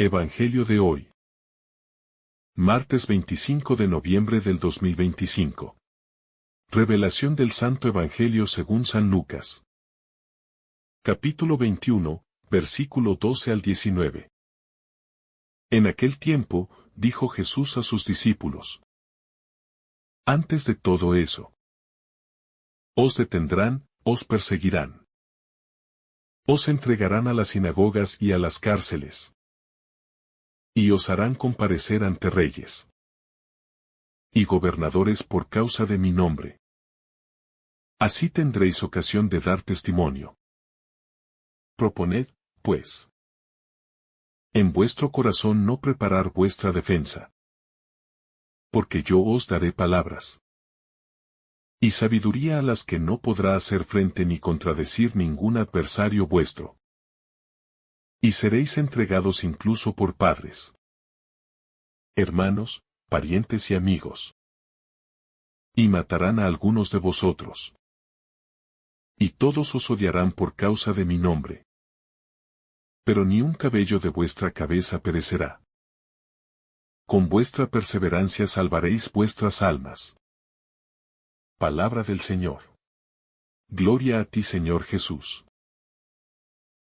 Evangelio de hoy. Martes 25 de noviembre del 2025. Revelación del Santo Evangelio según San Lucas. Capítulo 21, versículo 12 al 19. En aquel tiempo, dijo Jesús a sus discípulos: Antes de todo eso, os detendrán, os perseguirán. Os entregarán a las sinagogas y a las cárceles. Y os harán comparecer ante reyes y gobernadores por causa de mi nombre. Así tendréis ocasión de dar testimonio. Proponed, pues, en vuestro corazón no preparar vuestra defensa, porque yo os daré palabras y sabiduría a las que no podrá hacer frente ni contradecir ningún adversario vuestro. Y seréis entregados incluso por padres, hermanos, parientes y amigos. Y matarán a algunos de vosotros. Y todos os odiarán por causa de mi nombre. Pero ni un cabello de vuestra cabeza perecerá. Con vuestra perseverancia salvaréis vuestras almas. Palabra del Señor. Gloria a ti, Señor Jesús.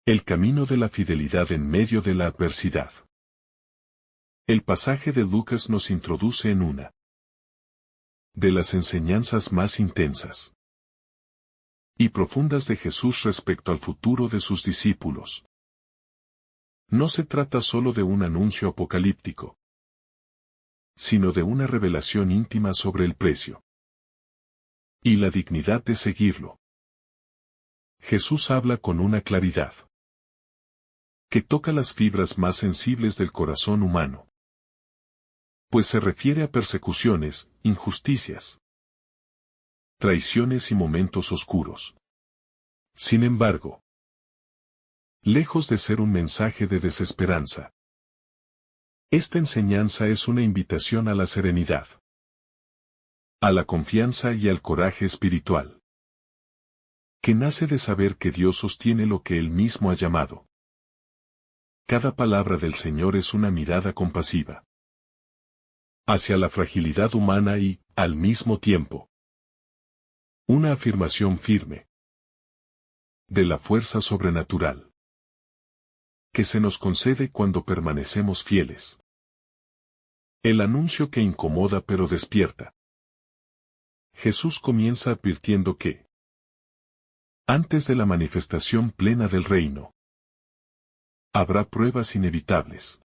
El camino de la fidelidad en medio de la adversidad. El pasaje de Lucas nos introduce en una de las enseñanzas más intensas y profundas de Jesús respecto al futuro de sus discípulos. No se trata solo de un anuncio apocalíptico, sino de una revelación íntima sobre el precio y la dignidad de seguirlo. Jesús habla con una claridad que toca las fibras más sensibles del corazón humano, pues se refiere a persecuciones, injusticias, traiciones y momentos oscuros. Sin embargo, lejos de ser un mensaje de desesperanza, esta enseñanza es una invitación a la serenidad, a la confianza y al coraje espiritual, que nace de saber que Dios sostiene lo que Él mismo ha llamado. Cada palabra del Señor es una mirada compasiva hacia la fragilidad humana y, al mismo tiempo, una afirmación firme de la fuerza sobrenatural que se nos concede cuando permanecemos fieles. El anuncio que incomoda pero despierta. Jesús comienza advirtiendo que, antes de la manifestación plena del reino, habrá pruebas inevitables.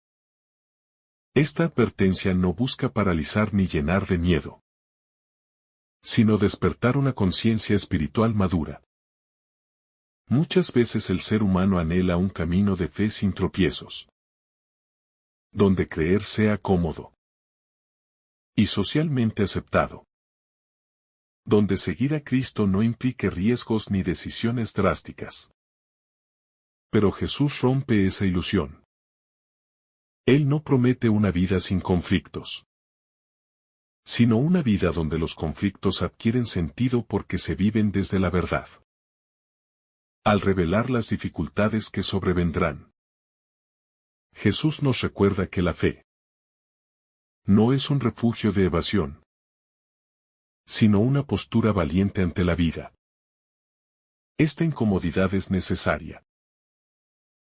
Esta advertencia no busca paralizar ni llenar de miedo, sino despertar una conciencia espiritual madura. Muchas veces el ser humano anhela un camino de fe sin tropiezos, donde creer sea cómodo y socialmente aceptado, donde seguir a Cristo no implique riesgos ni decisiones drásticas. Pero Jesús rompe esa ilusión. Él no promete una vida sin conflictos, sino una vida donde los conflictos adquieren sentido porque se viven desde la verdad. Al revelar las dificultades que sobrevendrán, Jesús nos recuerda que la fe no es un refugio de evasión, sino una postura valiente ante la vida. Esta incomodidad es necesaria.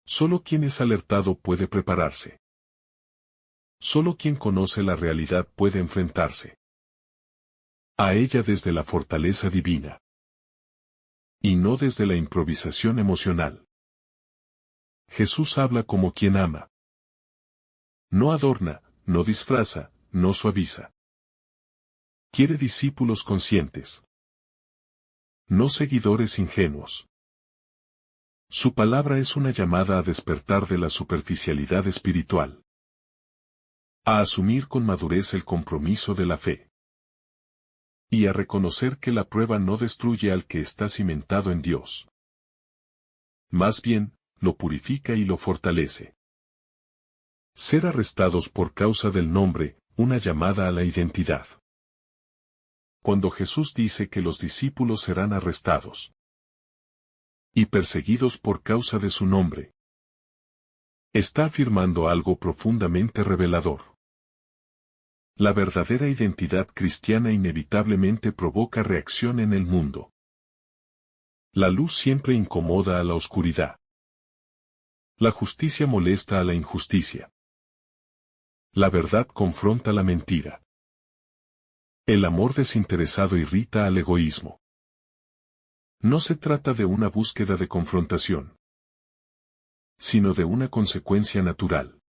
Solo quien es alertado puede prepararse. Solo quien conoce la realidad puede enfrentarse a ella desde la fortaleza divina, y no desde la improvisación emocional. Jesús habla como quien ama. No adorna, no disfraza, no suaviza. Quiere discípulos conscientes, no seguidores ingenuos. Su palabra es una llamada a despertar de la superficialidad espiritual, a asumir con madurez el compromiso de la fe, y a reconocer que la prueba no destruye al que está cimentado en Dios. Más bien, lo purifica y lo fortalece. Ser arrestados por causa del nombre, una llamada a la identidad. Cuando Jesús dice que los discípulos serán arrestados y perseguidos por causa de su nombre, Está afirmando algo profundamente revelador. La verdadera identidad cristiana inevitablemente provoca reacción en el mundo. La luz siempre incomoda a la oscuridad. La justicia molesta a la injusticia. La verdad confronta la mentira. El amor desinteresado irrita al egoísmo. No se trata de una búsqueda de confrontación, sino de una consecuencia natural.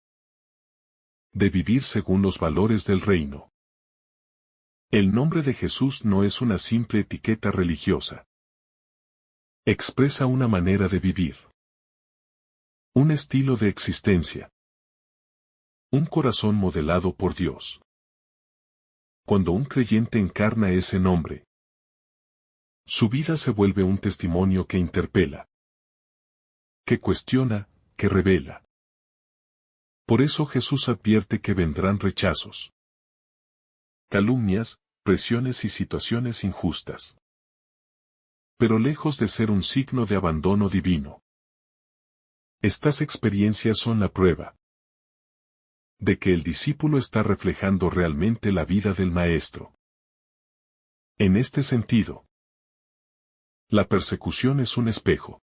De vivir según los valores del reino. El nombre de Jesús no es una simple etiqueta religiosa. Expresa una manera de vivir. Un estilo de existencia. Un corazón modelado por Dios. Cuando un creyente encarna ese nombre, su vida se vuelve un testimonio que interpela, que cuestiona, que revela. Por eso Jesús advierte que vendrán rechazos, calumnias, presiones y situaciones injustas. Pero lejos de ser un signo de abandono divino, estas experiencias son la prueba de que el discípulo está reflejando realmente la vida del Maestro. En este sentido, la persecución es un espejo.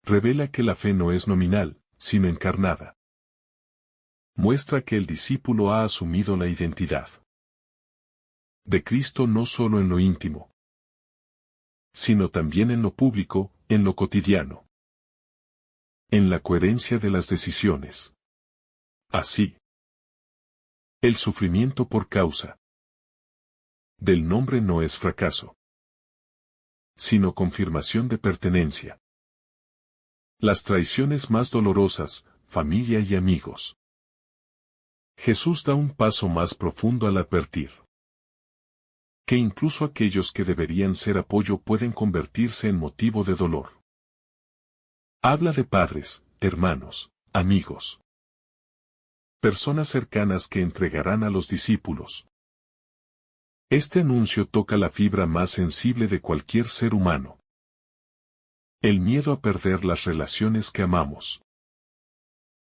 Revela que la fe no es nominal, sino encarnada. Muestra que el discípulo ha asumido la identidad de Cristo no solo en lo íntimo, sino también en lo público, en lo cotidiano, en la coherencia de las decisiones. Así, el sufrimiento por causa del nombre no es fracaso, sino confirmación de pertenencia. Las traiciones más dolorosas, familia y amigos. Jesús da un paso más profundo al advertir que incluso aquellos que deberían ser apoyo pueden convertirse en motivo de dolor. Habla de padres, hermanos, amigos, personas cercanas que entregarán a los discípulos. Este anuncio toca la fibra más sensible de cualquier ser humano. El miedo a perder las relaciones que amamos.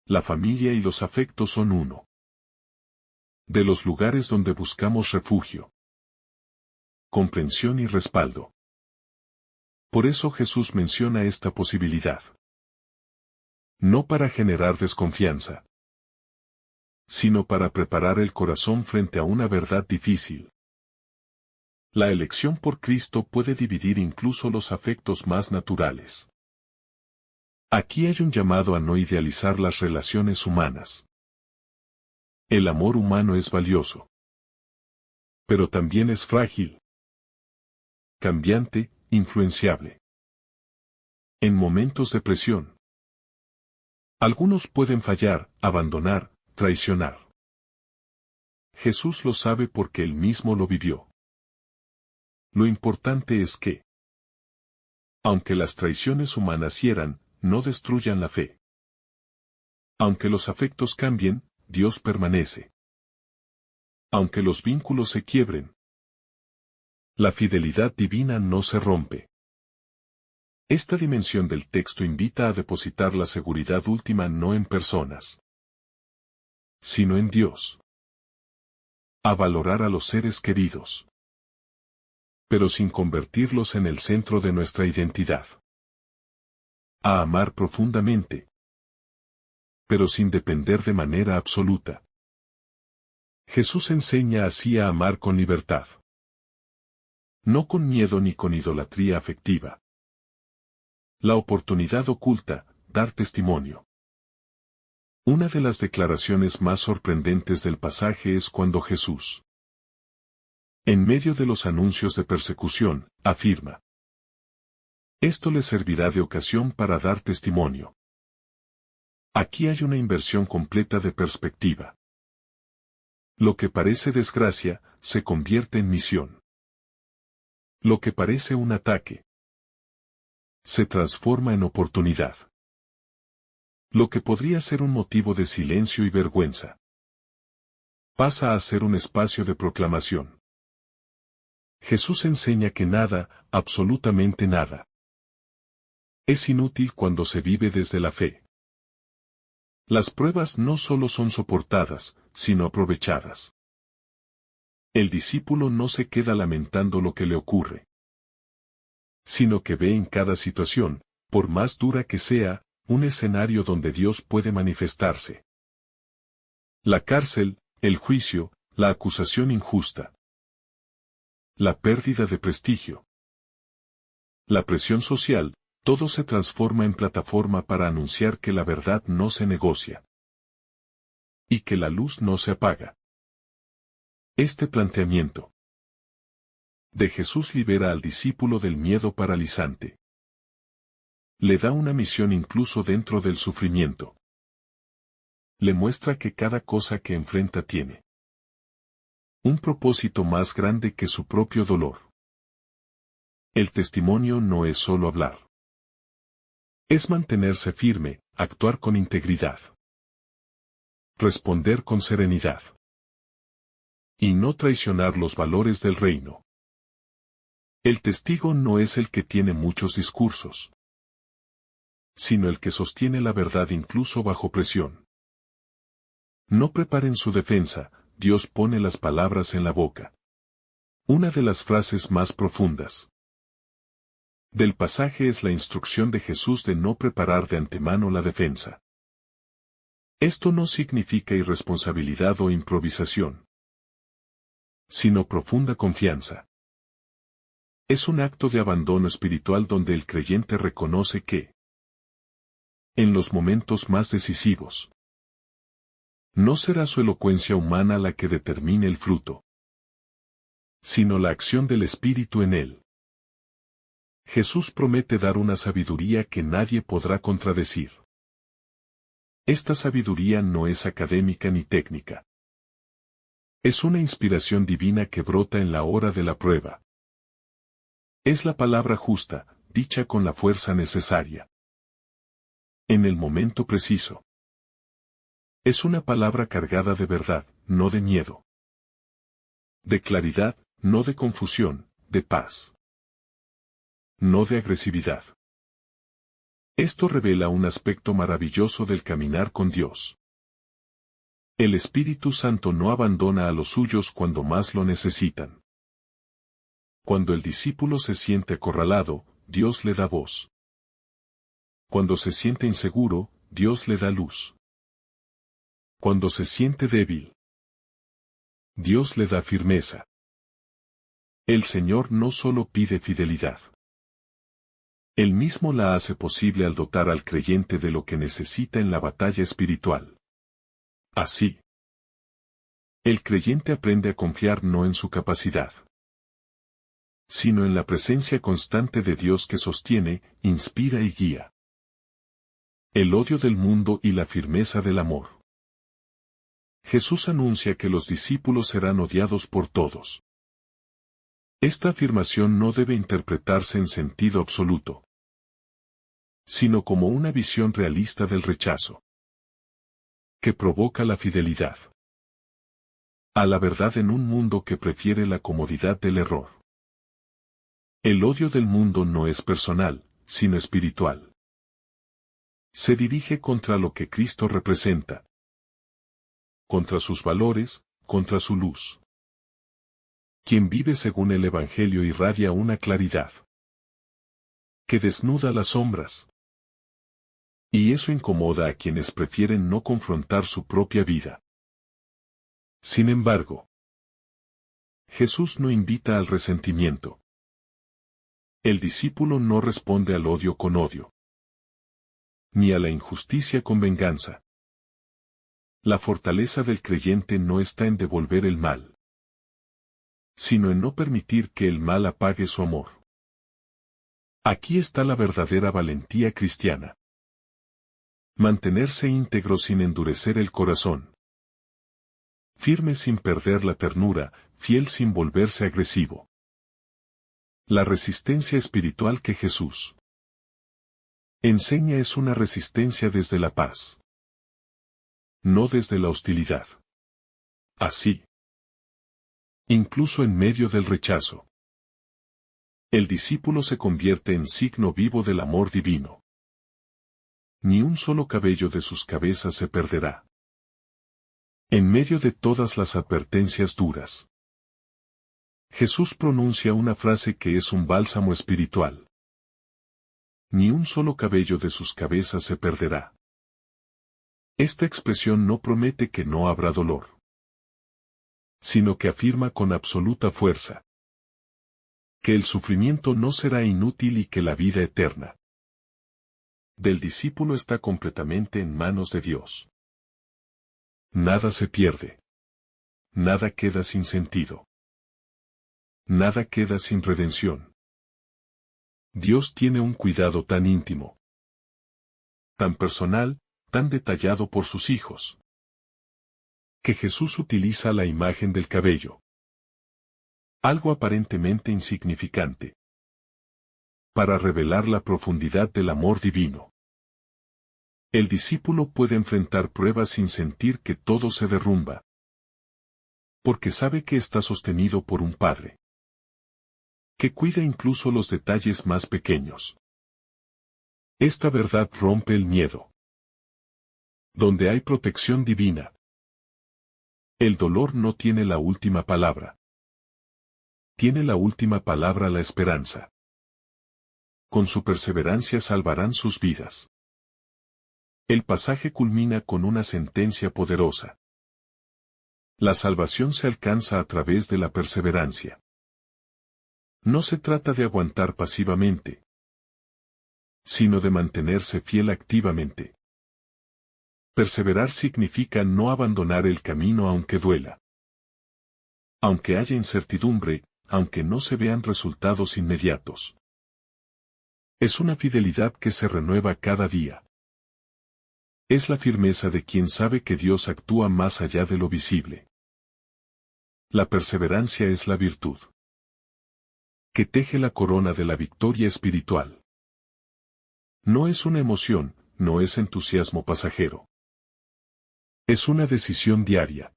La familia y los afectos son uno de los lugares donde buscamos refugio, comprensión y respaldo. Por eso Jesús menciona esta posibilidad. No para generar desconfianza, sino para preparar el corazón frente a una verdad difícil. La elección por Cristo puede dividir incluso los afectos más naturales. Aquí hay un llamado a no idealizar las relaciones humanas. El amor humano es valioso, pero también es frágil, cambiante, influenciable. En momentos de presión, algunos pueden fallar, abandonar, traicionar. Jesús lo sabe porque él mismo lo vivió. Lo importante es que, aunque las traiciones humanas hieran, no destruyan la fe. Aunque los afectos cambien, Dios permanece. Aunque los vínculos se quiebren, la fidelidad divina no se rompe. Esta dimensión del texto invita a depositar la seguridad última no en personas, sino en Dios. A valorar a los seres queridos, pero sin convertirlos en el centro de nuestra identidad. A amar profundamente, pero sin depender de manera absoluta. Jesús enseña así a amar con libertad. No con miedo ni con idolatría afectiva. La oportunidad oculta, dar testimonio. Una de las declaraciones más sorprendentes del pasaje es cuando Jesús, en medio de los anuncios de persecución, afirma: esto les servirá de ocasión para dar testimonio. Aquí hay una inversión completa de perspectiva. Lo que parece desgracia, se convierte en misión. Lo que parece un ataque, se transforma en oportunidad. Lo que podría ser un motivo de silencio y vergüenza, pasa a ser un espacio de proclamación. Jesús enseña que nada, absolutamente nada, es inútil cuando se vive desde la fe. Las pruebas no solo son soportadas, sino aprovechadas. El discípulo no se queda lamentando lo que le ocurre, sino que ve en cada situación, por más dura que sea, un escenario donde Dios puede manifestarse. La cárcel, el juicio, la acusación injusta, la pérdida de prestigio, la presión social, todo se transforma en plataforma para anunciar que la verdad no se negocia y que la luz no se apaga. Este planteamiento de Jesús libera al discípulo del miedo paralizante. Le da una misión incluso dentro del sufrimiento. Le muestra que cada cosa que enfrenta tiene un propósito más grande que su propio dolor. El testimonio no es solo hablar. Es mantenerse firme, actuar con integridad, responder con serenidad y no traicionar los valores del reino. El testigo no es el que tiene muchos discursos, sino el que sostiene la verdad incluso bajo presión. No preparen su defensa, Dios pone las palabras en la boca. Una de las frases más profundas del pasaje es la instrucción de Jesús de no preparar de antemano la defensa. Esto no significa irresponsabilidad o improvisación, sino profunda confianza. Es un acto de abandono espiritual donde el creyente reconoce que, en los momentos más decisivos, no será su elocuencia humana la que determine el fruto, sino la acción del Espíritu en él. Jesús promete dar una sabiduría que nadie podrá contradecir. Esta sabiduría no es académica ni técnica. Es una inspiración divina que brota en la hora de la prueba. Es la palabra justa, dicha con la fuerza necesaria, en el momento preciso. Es una palabra cargada de verdad, no de miedo. De claridad, no de confusión, de paz. No de agresividad. Esto revela un aspecto maravilloso del caminar con Dios. El Espíritu Santo no abandona a los suyos cuando más lo necesitan. Cuando el discípulo se siente acorralado, Dios le da voz. Cuando se siente inseguro, Dios le da luz. Cuando se siente débil, Dios le da firmeza. El Señor no solo pide fidelidad. Él mismo la hace posible al dotar al creyente de lo que necesita en la batalla espiritual. Así, el creyente aprende a confiar no en su capacidad, sino en la presencia constante de Dios que sostiene, inspira y guía. El odio del mundo y la firmeza del amor. Jesús anuncia que los discípulos serán odiados por todos. Esta afirmación no debe interpretarse en sentido absoluto, sino como una visión realista del rechazo, que provoca la fidelidad a la verdad en un mundo que prefiere la comodidad del error. El odio del mundo no es personal, sino espiritual. Se dirige contra lo que Cristo representa, contra sus valores, contra su luz. Quien vive según el Evangelio irradia una claridad que desnuda las sombras. Y eso incomoda a quienes prefieren no confrontar su propia vida. Sin embargo, Jesús no invita al resentimiento. El discípulo no responde al odio con odio, ni a la injusticia con venganza. La fortaleza del creyente no está en devolver el mal, sino en no permitir que el mal apague su amor. Aquí está la verdadera valentía cristiana. Mantenerse íntegro sin endurecer el corazón. Firme sin perder la ternura, fiel sin volverse agresivo. La resistencia espiritual que Jesús enseña es una resistencia desde la paz, no desde la hostilidad. Así, incluso en medio del rechazo, el discípulo se convierte en signo vivo del amor divino. Ni un solo cabello de sus cabezas se perderá. En medio de todas las advertencias duras, Jesús pronuncia una frase que es un bálsamo espiritual. Ni un solo cabello de sus cabezas se perderá. Esta expresión no promete que no habrá dolor, sino que afirma con absoluta fuerza que el sufrimiento no será inútil y que la vida eterna del discípulo está completamente en manos de Dios. Nada se pierde. Nada queda sin sentido. Nada queda sin redención. Dios tiene un cuidado tan íntimo, tan personal, tan detallado por sus hijos, que Jesús utiliza la imagen del cabello, algo aparentemente insignificante, para revelar la profundidad del amor divino. El discípulo puede enfrentar pruebas sin sentir que todo se derrumba, porque sabe que está sostenido por un Padre que cuida incluso los detalles más pequeños. Esta verdad rompe el miedo. Donde hay protección divina, el dolor no tiene la última palabra. Tiene la última palabra la esperanza. Con su perseverancia salvarán sus vidas. El pasaje culmina con una sentencia poderosa. La salvación se alcanza a través de la perseverancia. No se trata de aguantar pasivamente, sino de mantenerse fiel activamente. Perseverar significa no abandonar el camino aunque duela. Aunque haya incertidumbre, aunque no se vean resultados inmediatos. Es una fidelidad que se renueva cada día. Es la firmeza de quien sabe que Dios actúa más allá de lo visible. La perseverancia es la virtud que teje la corona de la victoria espiritual. No es una emoción, no es entusiasmo pasajero. Es una decisión diaria.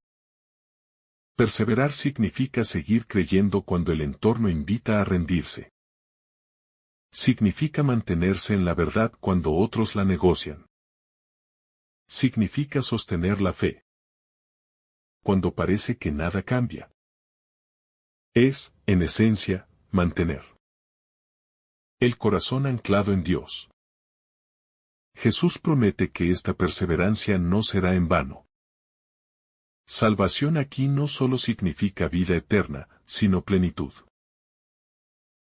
Perseverar significa seguir creyendo cuando el entorno invita a rendirse. Significa mantenerse en la verdad cuando otros la negocian. Significa sostener la fe cuando parece que nada cambia. Es, en esencia, mantener el corazón anclado en Dios. Jesús promete que esta perseverancia no será en vano. Salvación aquí no solo significa vida eterna, sino plenitud.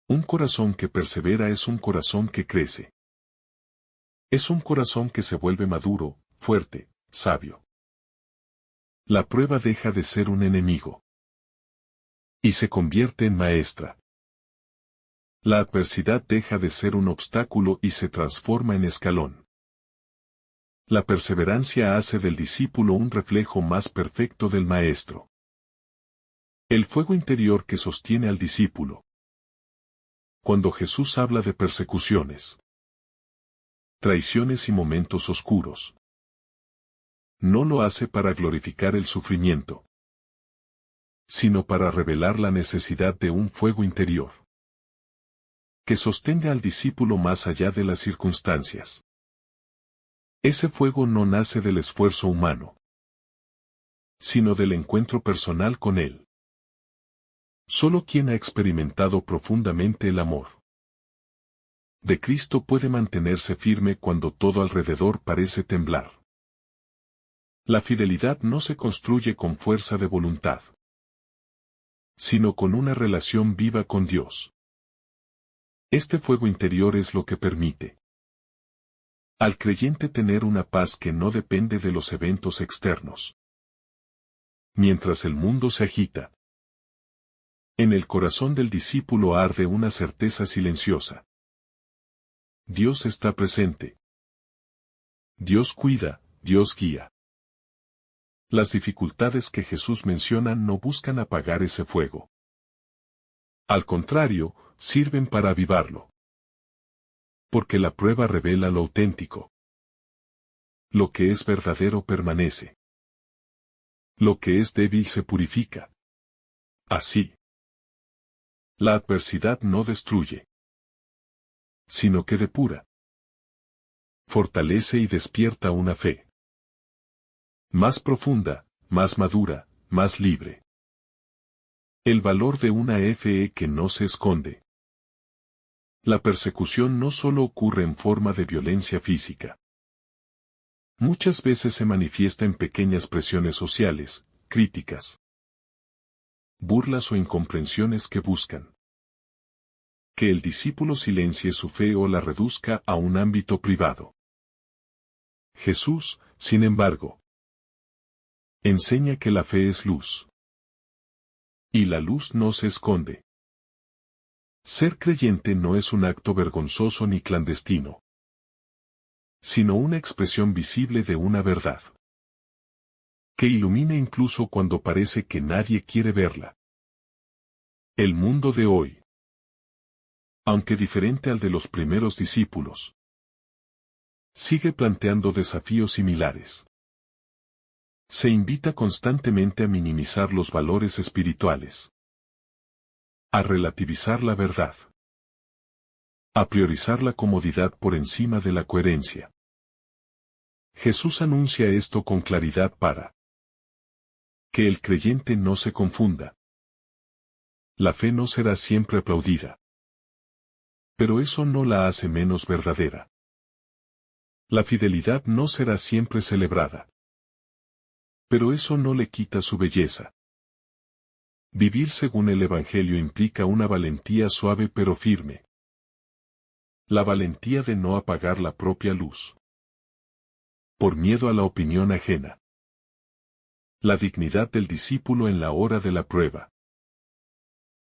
Un corazón que persevera es un corazón que crece. Es un corazón que se vuelve maduro, fuerte, sabio. La prueba deja de ser un enemigo y se convierte en maestra. La adversidad deja de ser un obstáculo y se transforma en escalón. La perseverancia hace del discípulo un reflejo más perfecto del maestro. El fuego interior que sostiene al discípulo. Cuando Jesús habla de persecuciones, traiciones y momentos oscuros, no lo hace para glorificar el sufrimiento, sino para revelar la necesidad de un fuego interior que sostenga al discípulo más allá de las circunstancias. Ese fuego no nace del esfuerzo humano, sino del encuentro personal con Él. Solo quien ha experimentado profundamente el amor de Cristo puede mantenerse firme cuando todo alrededor parece temblar. La fidelidad no se construye con fuerza de voluntad, sino con una relación viva con Dios. Este fuego interior es lo que permite al creyente tener una paz que no depende de los eventos externos. Mientras el mundo se agita, en el corazón del discípulo arde una certeza silenciosa. Dios está presente. Dios cuida, Dios guía. Las dificultades que Jesús menciona no buscan apagar ese fuego. Al contrario, sirven para avivarlo. Porque la prueba revela lo auténtico. Lo que es verdadero permanece. Lo que es débil se purifica. Así, la adversidad no destruye, sino que depura. fortalece y despierta una fe más profunda, más madura, más libre. El valor de una fe que no se esconde. La persecución no solo ocurre en forma de violencia física. Muchas veces se manifiesta en pequeñas presiones sociales, críticas, burlas o incomprensiones que buscan que el discípulo silencie su fe o la reduzca a un ámbito privado. Jesús, sin embargo, enseña que la fe es luz. Y la luz no se esconde. Ser creyente no es un acto vergonzoso ni clandestino, sino una expresión visible de una verdad que ilumina incluso cuando parece que nadie quiere verla. El mundo de hoy, aunque diferente al de los primeros discípulos, sigue planteando desafíos similares. Se invita constantemente a minimizar los valores espirituales, a relativizar la verdad, a priorizar la comodidad por encima de la coherencia. Jesús anuncia esto con claridad para que el creyente no se confunda. La fe no será siempre aplaudida, pero eso no la hace menos verdadera. La fidelidad no será siempre celebrada, pero eso no le quita su belleza. Vivir según el Evangelio implica una valentía suave pero firme. La valentía de no apagar la propia luz por miedo a la opinión ajena. La dignidad del discípulo en la hora de la prueba.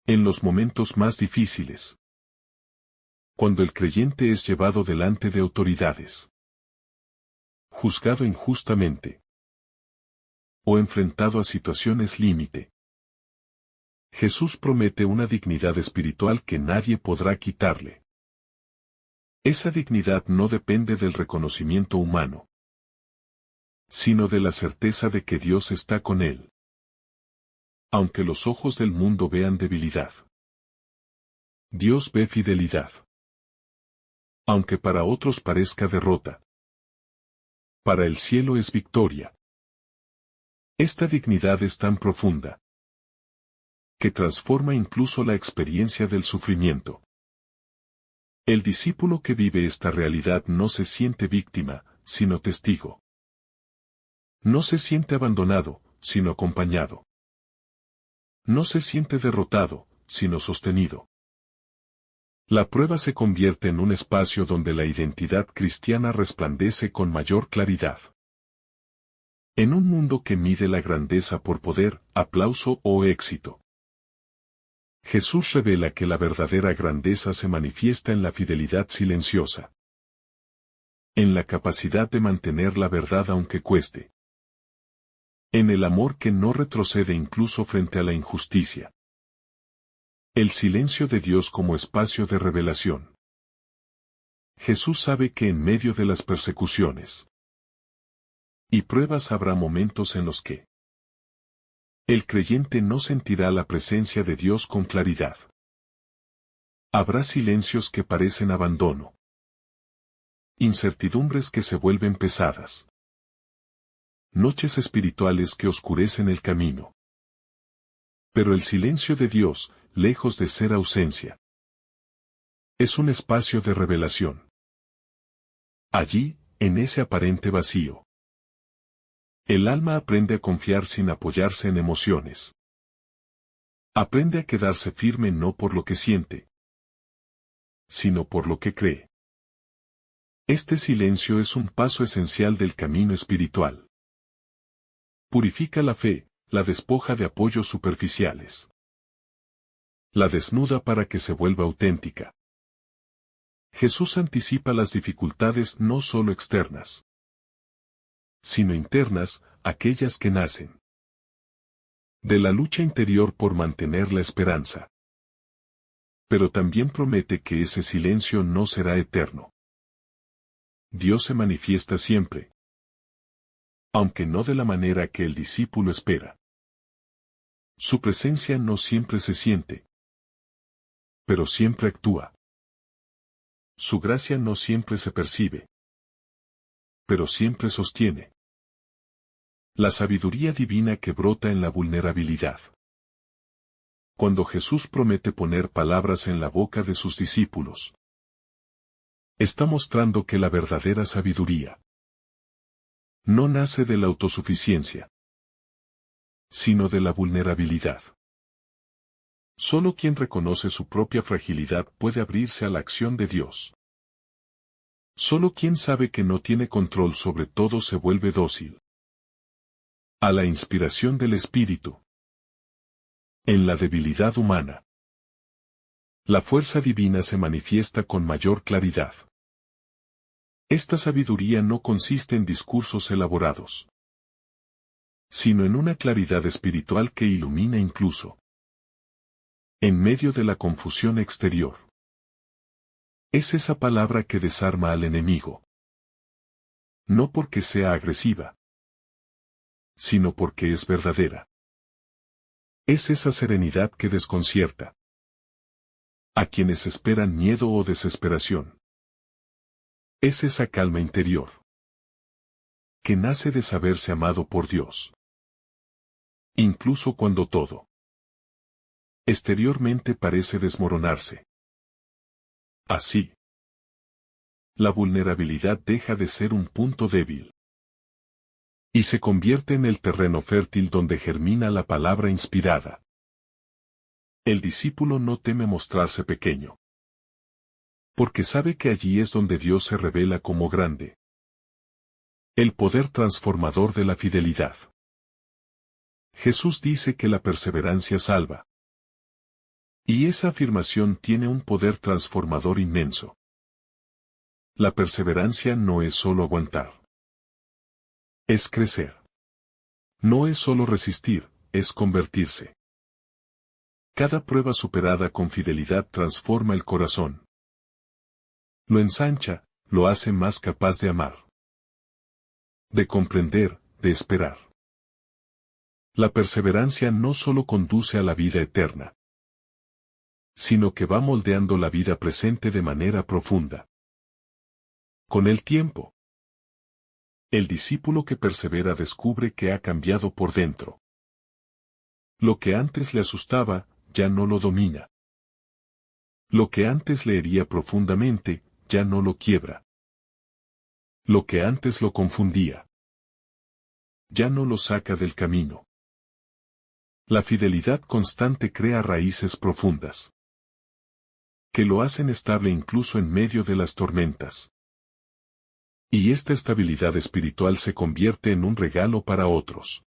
En los momentos más difíciles. Cuando el creyente es llevado delante de autoridades, juzgado injustamente, o enfrentado a situaciones límite. Jesús promete una dignidad espiritual que nadie podrá quitarle. Esa dignidad no depende del reconocimiento humano, sino de la certeza de que Dios está con él. Aunque los ojos del mundo vean debilidad, Dios ve fidelidad. Aunque para otros parezca derrota, para el cielo es victoria. Esta dignidad es tan profunda que transforma incluso la experiencia del sufrimiento. El discípulo que vive esta realidad no se siente víctima, sino testigo. No se siente abandonado, sino acompañado. No se siente derrotado, sino sostenido. La prueba se convierte en un espacio donde la identidad cristiana resplandece con mayor claridad. En un mundo que mide la grandeza por poder, aplauso o éxito, Jesús revela que la verdadera grandeza se manifiesta en la fidelidad silenciosa, en la capacidad de mantener la verdad aunque cueste, en el amor que no retrocede incluso frente a la injusticia. El silencio de Dios como espacio de revelación. Jesús sabe que en medio de las persecuciones y pruebas habrá momentos en los que el creyente no sentirá la presencia de Dios con claridad. Habrá silencios que parecen abandono, incertidumbres que se vuelven pesadas, noches espirituales que oscurecen el camino. Pero el silencio de Dios, lejos de ser ausencia, es un espacio de revelación. Allí, en ese aparente vacío, el alma aprende a confiar sin apoyarse en emociones. Aprende a quedarse firme no por lo que siente, sino por lo que cree. Este silencio es un paso esencial del camino espiritual. Purifica la fe, la despoja de apoyos superficiales. La desnuda para que se vuelva auténtica. Jesús anticipa las dificultades no solo externas, sino internas, aquellas que nacen de la lucha interior por mantener la esperanza. Pero también promete que ese silencio no será eterno. Dios se manifiesta siempre, aunque no de la manera que el discípulo espera. Su presencia no siempre se siente, pero siempre actúa. Su gracia no siempre se percibe, pero siempre sostiene. La sabiduría divina que brota en la vulnerabilidad. Cuando Jesús promete poner palabras en la boca de sus discípulos, está mostrando que la verdadera sabiduría no nace de la autosuficiencia, sino de la vulnerabilidad. Solo quien reconoce su propia fragilidad puede abrirse a la acción de Dios. Solo quien sabe que no tiene control sobre todo se vuelve dócil a la inspiración del Espíritu. En la debilidad humana, la fuerza divina se manifiesta con mayor claridad. Esta sabiduría no consiste en discursos elaborados, sino en una claridad espiritual que ilumina incluso en medio de la confusión exterior. Es esa palabra que desarma al enemigo, no porque sea agresiva, sino porque es verdadera. Es esa serenidad que desconcierta a quienes esperan miedo o desesperación. Es esa calma interior que nace de saberse amado por Dios, incluso cuando todo exteriormente parece desmoronarse. Así, la vulnerabilidad deja de ser un punto débil y se convierte en el terreno fértil donde germina la palabra inspirada. El discípulo no teme mostrarse pequeño, porque sabe que allí es donde Dios se revela como grande. El poder transformador de la fidelidad. Jesús dice que la perseverancia salva. Y esa afirmación tiene un poder transformador inmenso. La perseverancia no es solo aguantar. Es crecer. No es solo resistir, es convertirse. Cada prueba superada con fidelidad transforma el corazón. Lo ensancha, lo hace más capaz de amar, de comprender, de esperar. La perseverancia no solo conduce a la vida eterna, sino que va moldeando la vida presente de manera profunda. Con el tiempo, el discípulo que persevera descubre que ha cambiado por dentro. Lo que antes le asustaba, ya no lo domina. Lo que antes le hería profundamente, ya no lo quiebra. Lo que antes lo confundía, ya no lo saca del camino. La fidelidad constante crea raíces profundas, que lo hacen estable incluso en medio de las tormentas. Y esta estabilidad espiritual se convierte en un regalo para otros.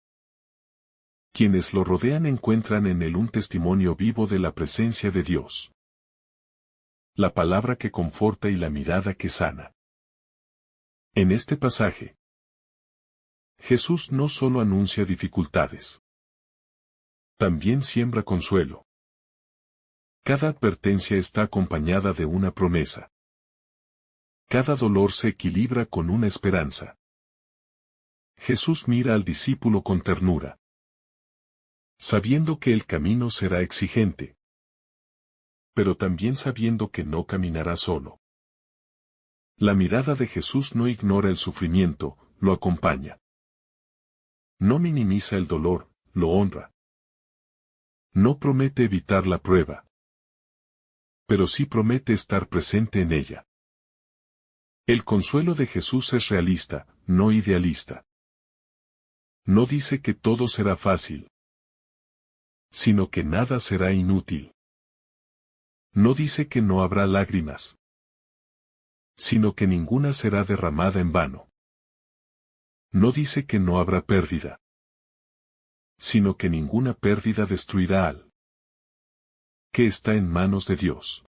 Quienes lo rodean encuentran en él un testimonio vivo de la presencia de Dios. La palabra que conforta y la mirada que sana. En este pasaje, Jesús no solo anuncia dificultades, también siembra consuelo. Cada advertencia está acompañada de una promesa. Cada dolor se equilibra con una esperanza. Jesús mira al discípulo con ternura, sabiendo que el camino será exigente, pero también sabiendo que no caminará solo. La mirada de Jesús no ignora el sufrimiento, lo acompaña. No minimiza el dolor, lo honra. No promete evitar la prueba, pero sí promete estar presente en ella. El consuelo de Jesús es realista, no idealista. No dice que todo será fácil, sino que nada será inútil. No dice que no habrá lágrimas, sino que ninguna será derramada en vano. No dice que no habrá pérdida, sino que ninguna pérdida destruirá al que está en manos de Dios.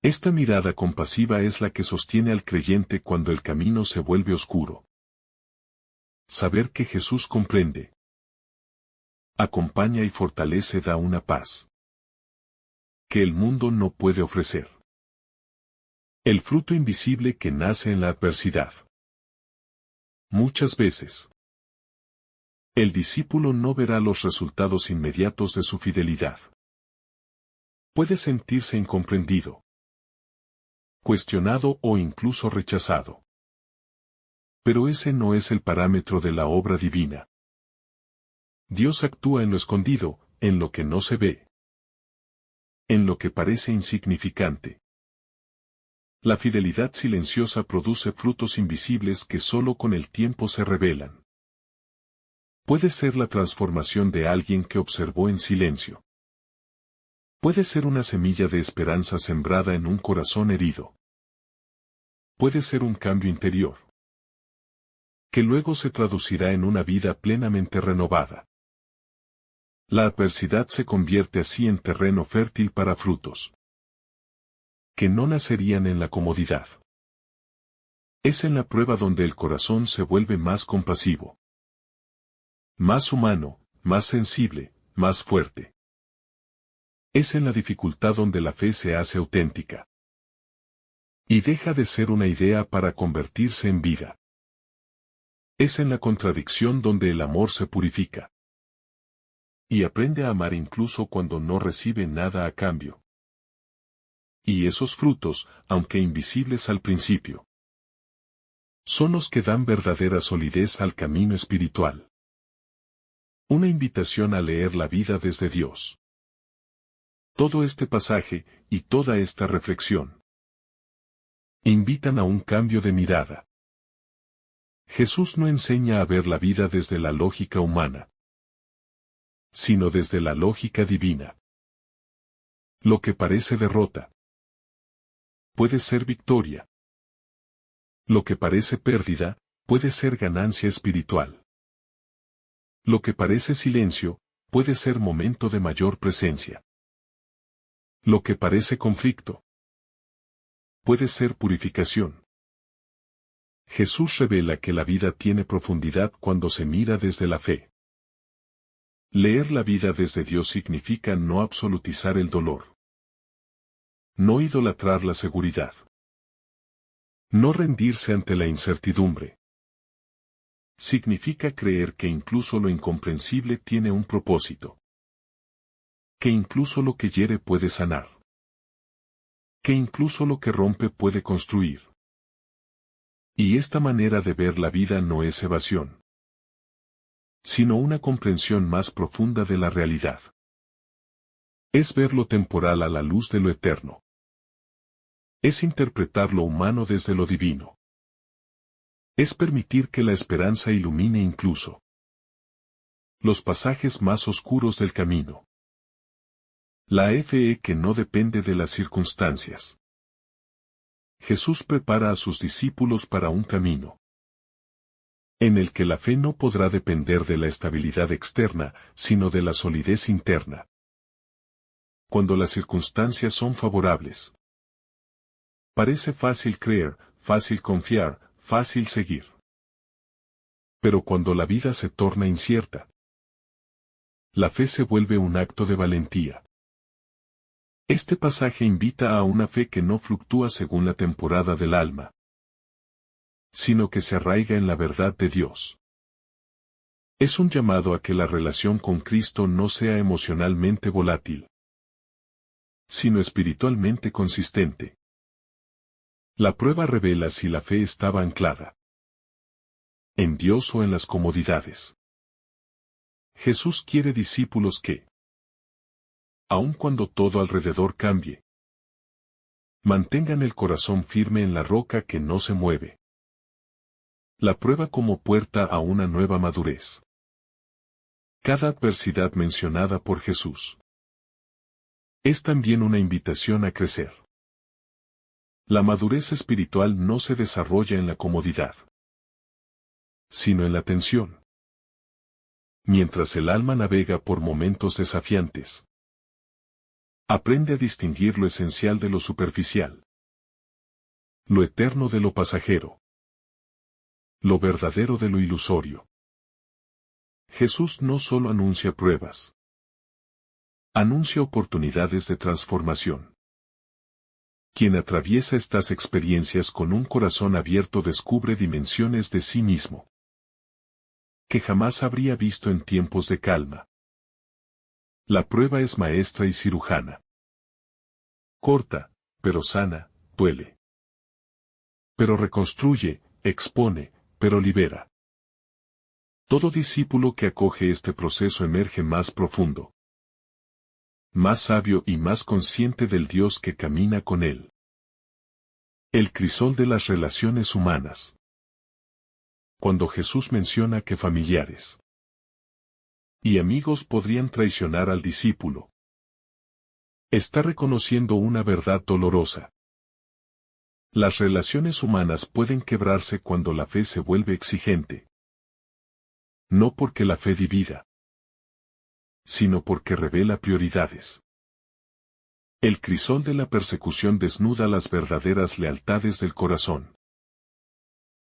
Esta mirada compasiva es la que sostiene al creyente cuando el camino se vuelve oscuro. Saber que Jesús comprende, acompaña y fortalece da una paz que el mundo no puede ofrecer. El fruto invisible que nace en la adversidad. Muchas veces, el discípulo no verá los resultados inmediatos de su fidelidad. Puede sentirse incomprendido, cuestionado o incluso rechazado. Pero ese no es el parámetro de la obra divina. Dios actúa en lo escondido, en lo que no se ve, en lo que parece insignificante. La fidelidad silenciosa produce frutos invisibles que solo con el tiempo se revelan. Puede ser la transformación de alguien que observó en silencio. Puede ser una semilla de esperanza sembrada en un corazón herido. Puede ser un cambio interior, que luego se traducirá en una vida plenamente renovada. La adversidad se convierte así en terreno fértil para frutos que no nacerían en la comodidad. Es en la prueba donde el corazón se vuelve más compasivo, más humano, más sensible, más fuerte. Es en la dificultad donde la fe se hace auténtica y deja de ser una idea para convertirse en vida. Es en la contradicción donde el amor se purifica y aprende a amar incluso cuando no recibe nada a cambio. Y esos frutos, aunque invisibles al principio, son los que dan verdadera solidez al camino espiritual. Una invitación a leer la vida desde Dios. Todo este pasaje, y toda esta reflexión, invitan a un cambio de mirada. Jesús no enseña a ver la vida desde la lógica humana, sino desde la lógica divina. Lo que parece derrota puede ser victoria. Lo que parece pérdida, puede ser ganancia espiritual. Lo que parece silencio, puede ser momento de mayor presencia. Lo que parece conflicto, puede ser purificación. Jesús revela que la vida tiene profundidad cuando se mira desde la fe. Leer la vida desde Dios significa no absolutizar el dolor, no idolatrar la seguridad, no rendirse ante la incertidumbre. Significa creer que incluso lo incomprensible tiene un propósito, que incluso lo que hiere puede sanar, que incluso lo que rompe puede construir. Y esta manera de ver la vida no es evasión, sino una comprensión más profunda de la realidad. Es ver lo temporal a la luz de lo eterno. Es interpretar lo humano desde lo divino. Es permitir que la esperanza ilumine incluso los pasajes más oscuros del camino. La fe que no depende de las circunstancias. Jesús prepara a sus discípulos para un camino en el que la fe no podrá depender de la estabilidad externa, sino de la solidez interna. Cuando las circunstancias son favorables, parece fácil creer, fácil confiar, fácil seguir. Pero cuando la vida se torna incierta, la fe se vuelve un acto de valentía. Este pasaje invita a una fe que no fluctúa según la temporada del alma, sino que se arraiga en la verdad de Dios. Es un llamado a que la relación con Cristo no sea emocionalmente volátil, sino espiritualmente consistente. La prueba revela si la fe estaba anclada en Dios o en las comodidades. Jesús quiere discípulos que, aun cuando todo alrededor cambie, mantengan el corazón firme en la roca que no se mueve. La prueba como puerta a una nueva madurez. Cada adversidad mencionada por Jesús es también una invitación a crecer. La madurez espiritual no se desarrolla en la comodidad, sino en la tensión. Mientras el alma navega por momentos desafiantes, aprende a distinguir lo esencial de lo superficial, lo eterno de lo pasajero, lo verdadero de lo ilusorio. Jesús no solo anuncia pruebas, anuncia oportunidades de transformación. Quien atraviesa estas experiencias con un corazón abierto descubre dimensiones de sí mismo que jamás habría visto en tiempos de calma. La prueba es maestra y cirujana. Corta, pero sana, duele. Pero reconstruye, expone, pero libera. Todo discípulo que acoge este proceso emerge más profundo, más sabio y más consciente del Dios que camina con él. El crisol de las relaciones humanas. Cuando Jesús menciona que familiares y amigos podrían traicionar al discípulo, está reconociendo una verdad dolorosa. Las relaciones humanas pueden quebrarse cuando la fe se vuelve exigente. No porque la fe divida, sino porque revela prioridades. El crisol de la persecución desnuda las verdaderas lealtades del corazón.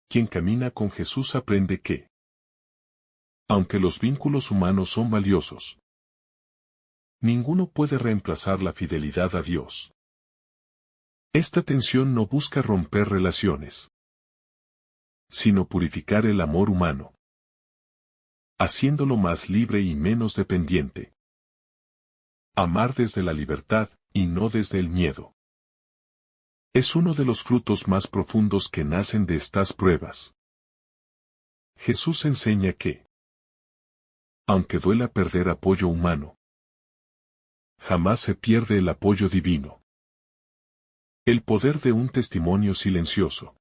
Quien camina con Jesús aprende que, aunque los vínculos humanos son valiosos, ninguno puede reemplazar la fidelidad a Dios. Esta tensión no busca romper relaciones, sino purificar el amor humano, haciéndolo más libre y menos dependiente. Amar desde la libertad, y no desde el miedo, es uno de los frutos más profundos que nacen de estas pruebas. Jesús enseña que, aunque duela perder apoyo humano, jamás se pierde el apoyo divino. El poder de un testimonio silencioso.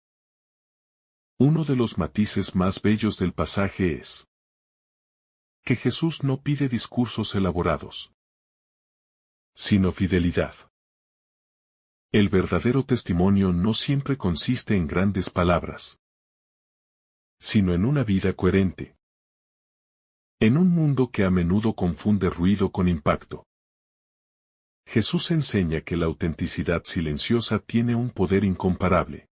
Uno de los matices más bellos del pasaje es que Jesús no pide discursos elaborados, sino fidelidad. El verdadero testimonio no siempre consiste en grandes palabras, sino en una vida coherente. En un mundo que a menudo confunde ruido con impacto, Jesús enseña que la autenticidad silenciosa tiene un poder incomparable.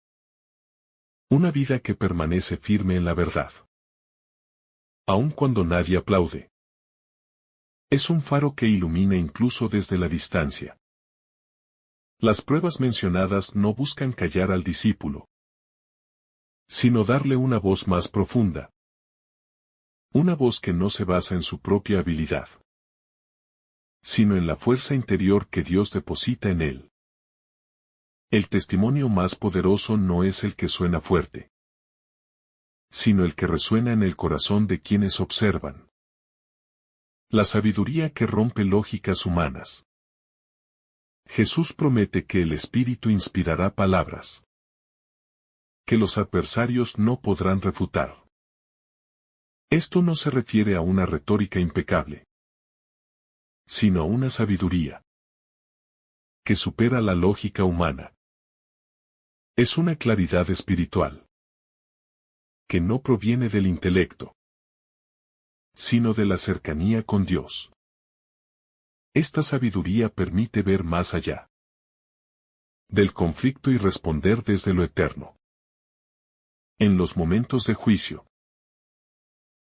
Una vida que permanece firme en la verdad, aun cuando nadie aplaude. Es un faro que ilumina incluso desde la distancia. Las pruebas mencionadas no buscan callar al discípulo, sino darle una voz más profunda. Una voz que no se basa en su propia habilidad, sino en la fuerza interior que Dios deposita en él. El testimonio más poderoso no es el que suena fuerte, sino el que resuena en el corazón de quienes observan. La sabiduría que rompe lógicas humanas. Jesús promete que el Espíritu inspirará palabras que los adversarios no podrán refutar. Esto no se refiere a una retórica impecable, sino a una sabiduría que supera la lógica humana. Es una claridad espiritual que no proviene del intelecto, sino de la cercanía con Dios. Esta sabiduría permite ver más allá del conflicto y responder desde lo eterno. En los momentos de juicio,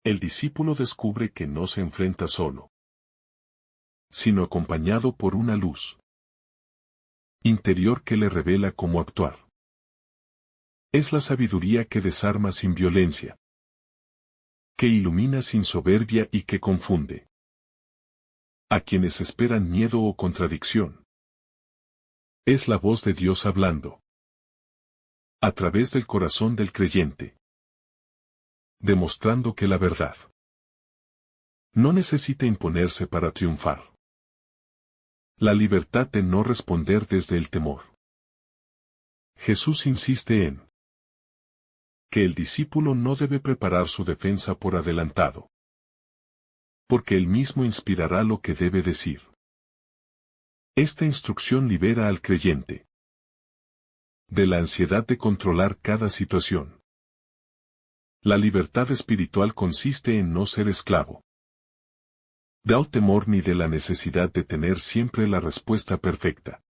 el discípulo descubre que no se enfrenta solo, sino acompañado por una luz interior que le revela cómo actuar. Es la sabiduría que desarma sin violencia, que ilumina sin soberbia y que confunde a quienes esperan miedo o contradicción. Es la voz de Dios hablando a través del corazón del creyente, demostrando que la verdad no necesita imponerse para triunfar. La libertad de no responder desde el temor. Jesús insiste en que el discípulo no debe preparar su defensa por adelantado, porque él mismo inspirará lo que debe decir. Esta instrucción libera al creyente de la ansiedad de controlar cada situación. La libertad espiritual consiste en no ser esclavo del temor ni de la necesidad de tener siempre la respuesta perfecta.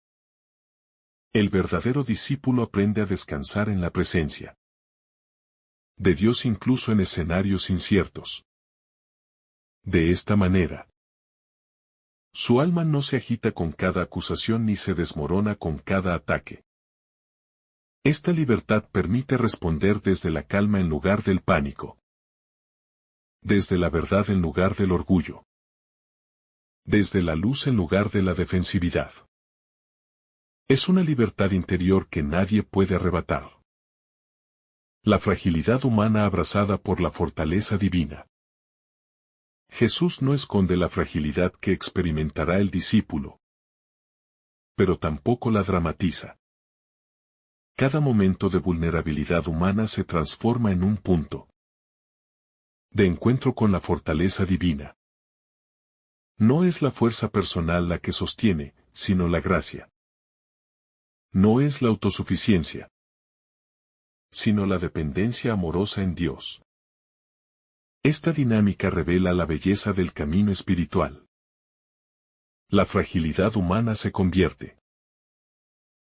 El verdadero discípulo aprende a descansar en la presencia de Dios incluso en escenarios inciertos. De esta manera, su alma no se agita con cada acusación ni se desmorona con cada ataque. Esta libertad permite responder desde la calma en lugar del pánico, desde la verdad en lugar del orgullo, desde la luz en lugar de la defensividad. Es una libertad interior que nadie puede arrebatar. La fragilidad humana abrazada por la fortaleza divina. Jesús no esconde la fragilidad que experimentará el discípulo, pero tampoco la dramatiza. Cada momento de vulnerabilidad humana se transforma en un punto de encuentro con la fortaleza divina. No es la fuerza personal la que sostiene, sino la gracia. No es la autosuficiencia, sino la dependencia amorosa en Dios. Esta dinámica revela la belleza del camino espiritual. La fragilidad humana se convierte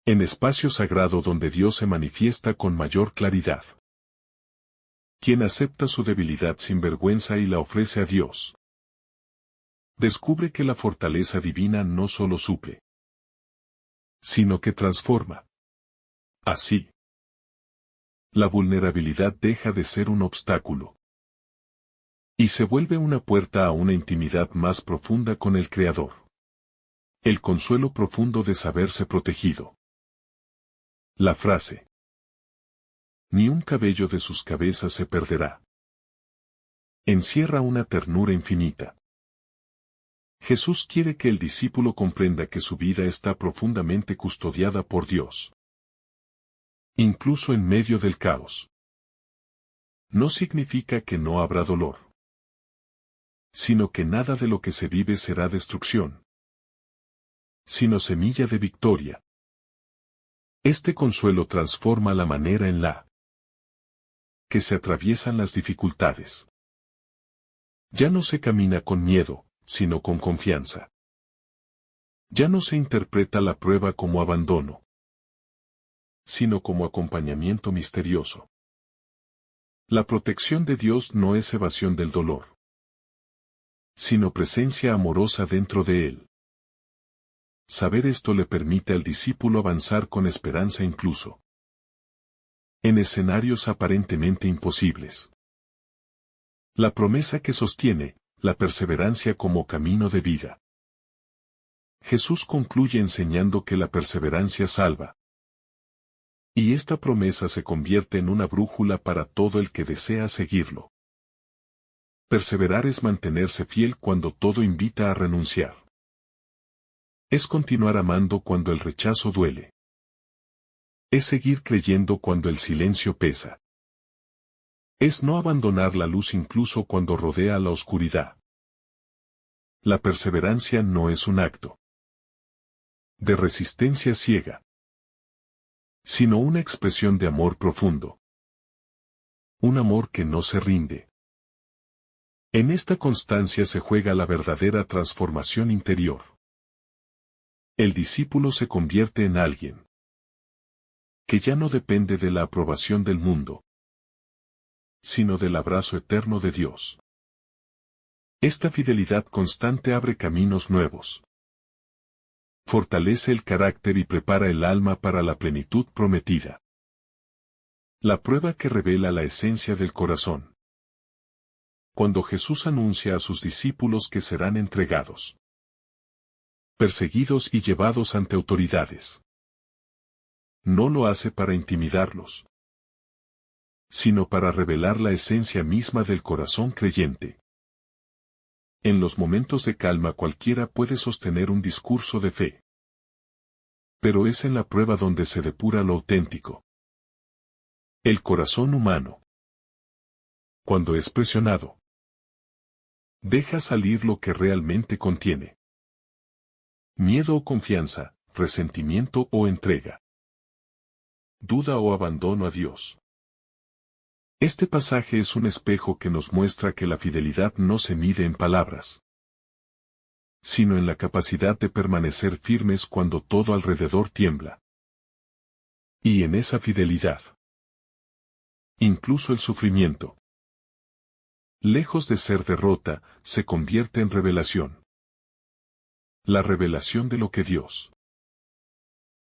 en espacio sagrado donde Dios se manifiesta con mayor claridad. Quien acepta su debilidad sin vergüenza y la ofrece a Dios, descubre que la fortaleza divina no solo suple, sino que transforma. Así, la vulnerabilidad deja de ser un obstáculo y se vuelve una puerta a una intimidad más profunda con el Creador. El consuelo profundo de saberse protegido. La frase: ni un cabello de sus cabezas se perderá, encierra una ternura infinita. Jesús quiere que el discípulo comprenda que su vida está profundamente custodiada por Dios, incluso en medio del caos. No significa que no habrá dolor, sino que nada de lo que se vive será destrucción, sino semilla de victoria. Este consuelo transforma la manera en la que se atraviesan las dificultades. Ya no se camina con miedo, sino con confianza. Ya no se interpreta la prueba como abandono, sino como acompañamiento misterioso. La protección de Dios no es evasión del dolor, sino presencia amorosa dentro de él. Saber esto le permite al discípulo avanzar con esperanza incluso en escenarios aparentemente imposibles. La promesa que sostiene, la perseverancia como camino de vida. Jesús concluye enseñando que la perseverancia salva. Y esta promesa se convierte en una brújula para todo el que desea seguirlo. Perseverar es mantenerse fiel cuando todo invita a renunciar. Es continuar amando cuando el rechazo duele. Es seguir creyendo cuando el silencio pesa. Es no abandonar la luz incluso cuando rodea la oscuridad. La perseverancia no es un acto de resistencia ciega, sino una expresión de amor profundo. Un amor que no se rinde. En esta constancia se juega la verdadera transformación interior. El discípulo se convierte en alguien que ya no depende de la aprobación del mundo, sino del abrazo eterno de Dios. Esta fidelidad constante abre caminos nuevos. Fortalece el carácter y prepara el alma para la plenitud prometida. La prueba que revela la esencia del corazón. Cuando Jesús anuncia a sus discípulos que serán entregados, perseguidos y llevados ante autoridades, no lo hace para intimidarlos, sino para revelar la esencia misma del corazón creyente. En los momentos de calma cualquiera puede sostener un discurso de fe. Pero es en la prueba donde se depura lo auténtico. El corazón humano, cuando es presionado, deja salir lo que realmente contiene. Miedo o confianza, resentimiento o entrega. Duda o abandono a Dios. Este pasaje es un espejo que nos muestra que la fidelidad no se mide en palabras, sino en la capacidad de permanecer firmes cuando todo alrededor tiembla. Y en esa fidelidad, incluso el sufrimiento, lejos de ser derrota, se convierte en revelación. La revelación de lo que Dios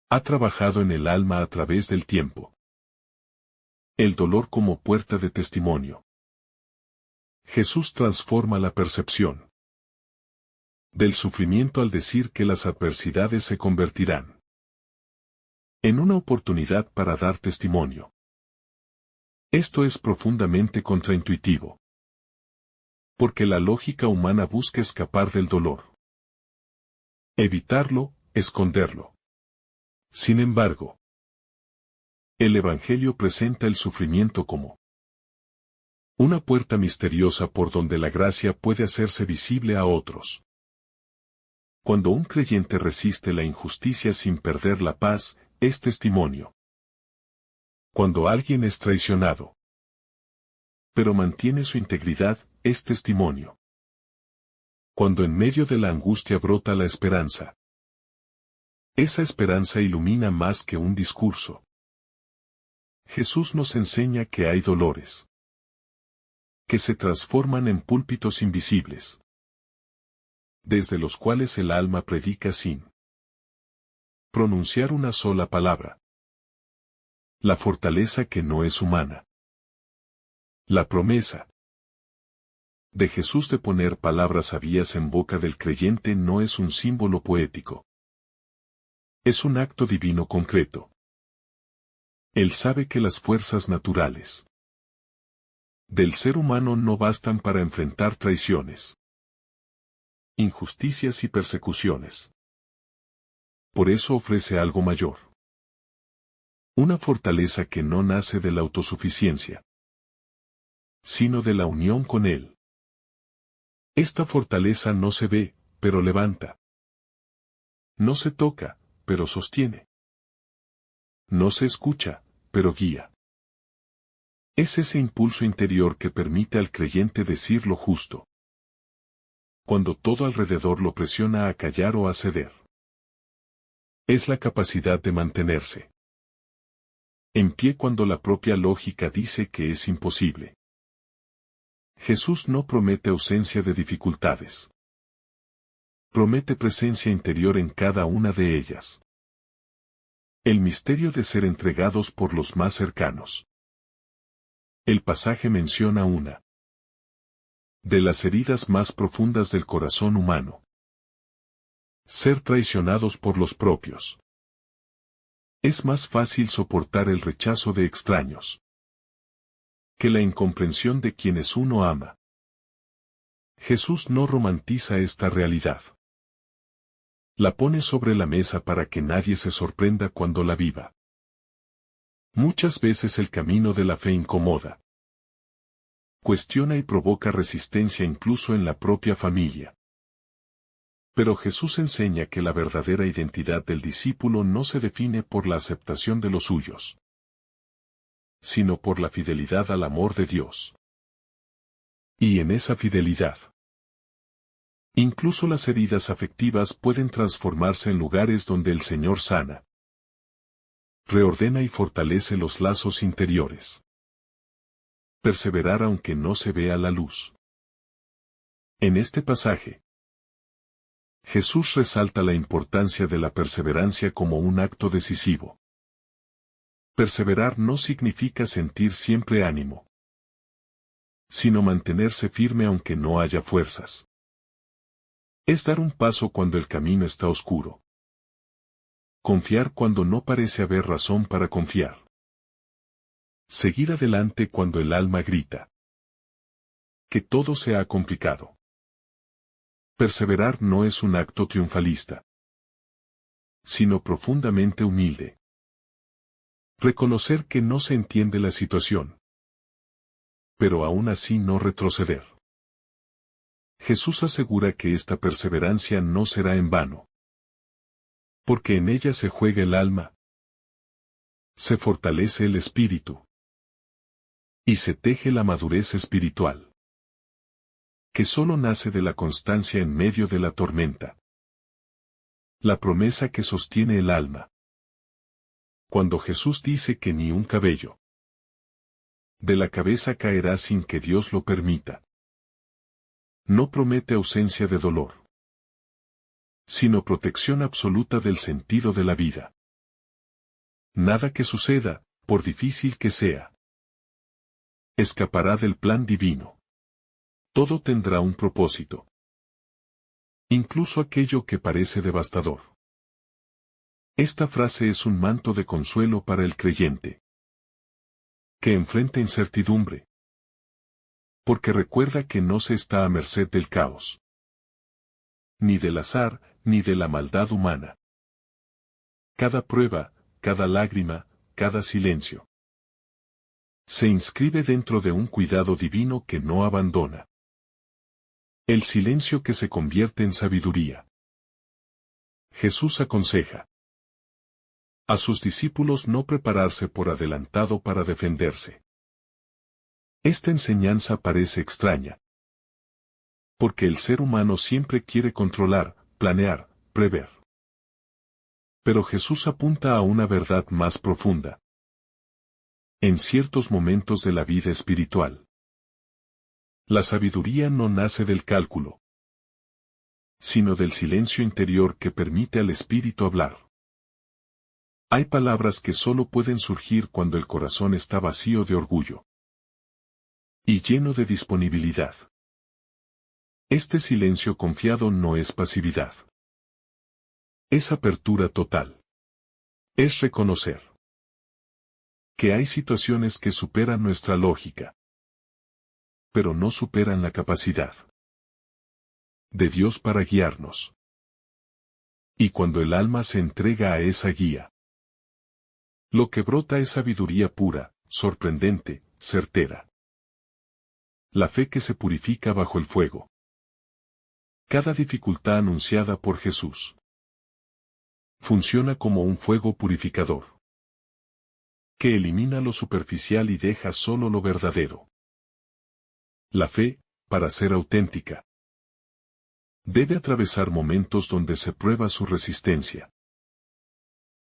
ha trabajado en el alma a través del tiempo. El dolor como puerta de testimonio. Jesús transforma la percepción del sufrimiento al decir que las adversidades se convertirán en una oportunidad para dar testimonio. Esto es profundamente contraintuitivo. Porque la lógica humana busca escapar del dolor. Evitarlo, esconderlo. Sin embargo, el Evangelio presenta el sufrimiento como una puerta misteriosa por donde la gracia puede hacerse visible a otros. Cuando un creyente resiste la injusticia sin perder la paz, es testimonio. Cuando alguien es traicionado, pero mantiene su integridad, es testimonio. Cuando en medio de la angustia brota la esperanza, esa esperanza ilumina más que un discurso. Jesús nos enseña que hay dolores que se transforman en púlpitos invisibles, desde los cuales el alma predica sin pronunciar una sola palabra. La fortaleza que no es humana. La promesa de Jesús de poner palabras sabias en boca del creyente no es un símbolo poético. Es un acto divino concreto. Él sabe que las fuerzas naturales del ser humano no bastan para enfrentar traiciones, injusticias y persecuciones. Por eso ofrece algo mayor. Una fortaleza que no nace de la autosuficiencia, sino de la unión con Él. Esta fortaleza no se ve, pero levanta. No se toca, pero sostiene. No se escucha, pero guía. Es ese impulso interior que permite al creyente decir lo justo, cuando todo alrededor lo presiona a callar o a ceder. Es la capacidad de mantenerse en pie cuando la propia lógica dice que es imposible. Jesús no promete ausencia de dificultades. Promete presencia interior en cada una de ellas. El misterio de ser entregados por los más cercanos. El pasaje menciona una de las heridas más profundas del corazón humano. Ser traicionados por los propios. Es más fácil soportar el rechazo de extraños que la incomprensión de quienes uno ama. Jesús no romantiza esta realidad. La pone sobre la mesa para que nadie se sorprenda cuando la viva. Muchas veces el camino de la fe incomoda, cuestiona y provoca resistencia incluso en la propia familia. Pero Jesús enseña que la verdadera identidad del discípulo no se define por la aceptación de los suyos, sino por la fidelidad al amor de Dios. Y en esa fidelidad, incluso las heridas afectivas pueden transformarse en lugares donde el Señor sana, reordena y fortalece los lazos interiores. Perseverar aunque no se vea la luz. En este pasaje, Jesús resalta la importancia de la perseverancia como un acto decisivo. Perseverar no significa sentir siempre ánimo, sino mantenerse firme aunque no haya fuerzas. Es dar un paso cuando el camino está oscuro. Confiar cuando no parece haber razón para confiar. Seguir adelante cuando el alma grita que todo se ha complicado. Perseverar no es un acto triunfalista, sino profundamente humilde. Reconocer que no se entiende la situación, pero aún así no retroceder. Jesús asegura que esta perseverancia no será en vano, porque en ella se juega el alma, se fortalece el espíritu, y se teje la madurez espiritual, que solo nace de la constancia en medio de la tormenta. La promesa que sostiene el alma. Cuando Jesús dice que ni un cabello de la cabeza caerá sin que Dios lo permita, no promete ausencia de dolor, sino protección absoluta del sentido de la vida. Nada que suceda, por difícil que sea, escapará del plan divino. Todo tendrá un propósito. Incluso aquello que parece devastador. Esta frase es un manto de consuelo para el creyente, que enfrenta incertidumbre. Porque recuerda que no se está a merced del caos, ni del azar, ni de la maldad humana. Cada prueba, cada lágrima, cada silencio, se inscribe dentro de un cuidado divino que no abandona. El silencio que se convierte en sabiduría. Jesús aconseja a sus discípulos no prepararse por adelantado para defenderse. Esta enseñanza parece extraña, porque el ser humano siempre quiere controlar, planear, prever. Pero Jesús apunta a una verdad más profunda. En ciertos momentos de la vida espiritual, la sabiduría no nace del cálculo, sino del silencio interior que permite al espíritu hablar. Hay palabras que solo pueden surgir cuando el corazón está vacío de orgullo y lleno de disponibilidad. Este silencio confiado no es pasividad. Es apertura total. Es reconocer que hay situaciones que superan nuestra lógica, pero no superan la capacidad de Dios para guiarnos. Y cuando el alma se entrega a esa guía, lo que brota es sabiduría pura, sorprendente, certera. La fe que se purifica bajo el fuego. Cada dificultad anunciada por Jesús funciona como un fuego purificador, que elimina lo superficial y deja solo lo verdadero. La fe, para ser auténtica, debe atravesar momentos donde se prueba su resistencia.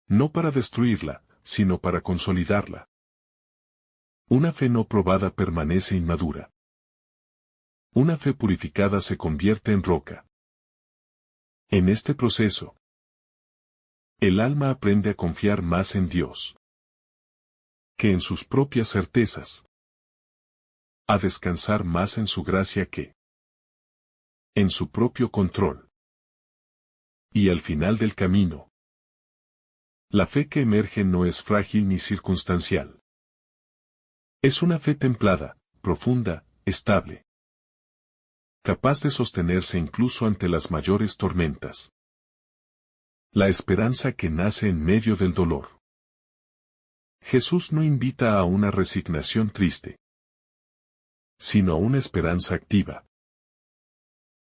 No para destruirla, sino para consolidarla. Una fe no probada permanece inmadura. Una fe purificada se convierte en roca. En este proceso, el alma aprende a confiar más en Dios que en sus propias certezas, a descansar más en su gracia que en su propio control. Y al final del camino, la fe que emerge no es frágil ni circunstancial. Es una fe templada, profunda, estable, capaz de sostenerse incluso ante las mayores tormentas. La esperanza que nace en medio del dolor. Jesús no invita a una resignación triste, sino a una esperanza activa.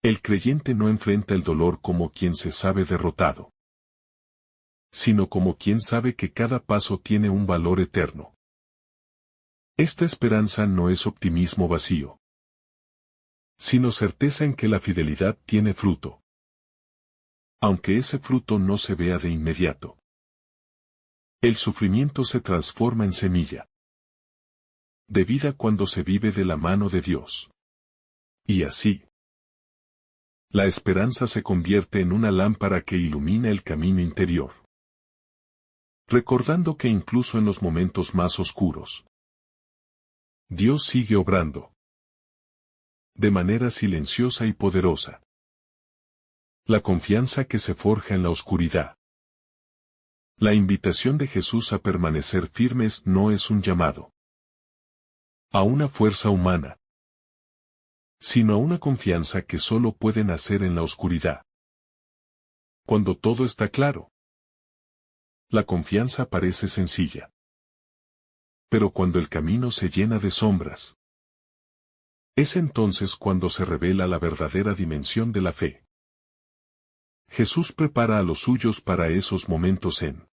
El creyente no enfrenta el dolor como quien se sabe derrotado, sino como quien sabe que cada paso tiene un valor eterno. Esta esperanza no es optimismo vacío, sino certeza en que la fidelidad tiene fruto, aunque ese fruto no se vea de inmediato. El sufrimiento se transforma en semilla de vida cuando se vive de la mano de Dios. Y así, la esperanza se convierte en una lámpara que ilumina el camino interior. Recordando que incluso en los momentos más oscuros, Dios sigue obrando de manera silenciosa y poderosa. La confianza que se forja en la oscuridad. La invitación de Jesús a permanecer firmes no es un llamado a una fuerza humana, sino a una confianza que solo puede nacer en la oscuridad. Cuando todo está claro, la confianza parece sencilla. Pero cuando el camino se llena de sombras, es entonces cuando se revela la verdadera dimensión de la fe. Jesús prepara a los suyos para esos momentos en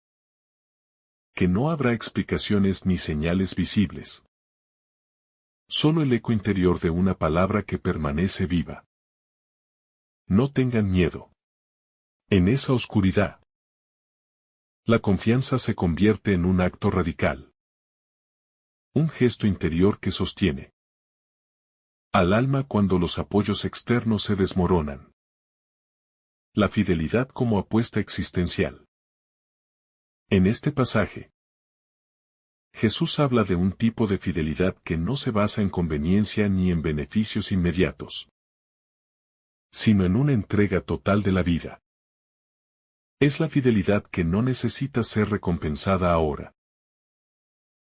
que no habrá explicaciones ni señales visibles. Solo el eco interior de una palabra que permanece viva. No tengan miedo. En esa oscuridad, la confianza se convierte en un acto radical. Un gesto interior que sostiene al alma cuando los apoyos externos se desmoronan. La fidelidad como apuesta existencial. En este pasaje, Jesús habla de un tipo de fidelidad que no se basa en conveniencia ni en beneficios inmediatos, sino en una entrega total de la vida. Es la fidelidad que no necesita ser recompensada ahora,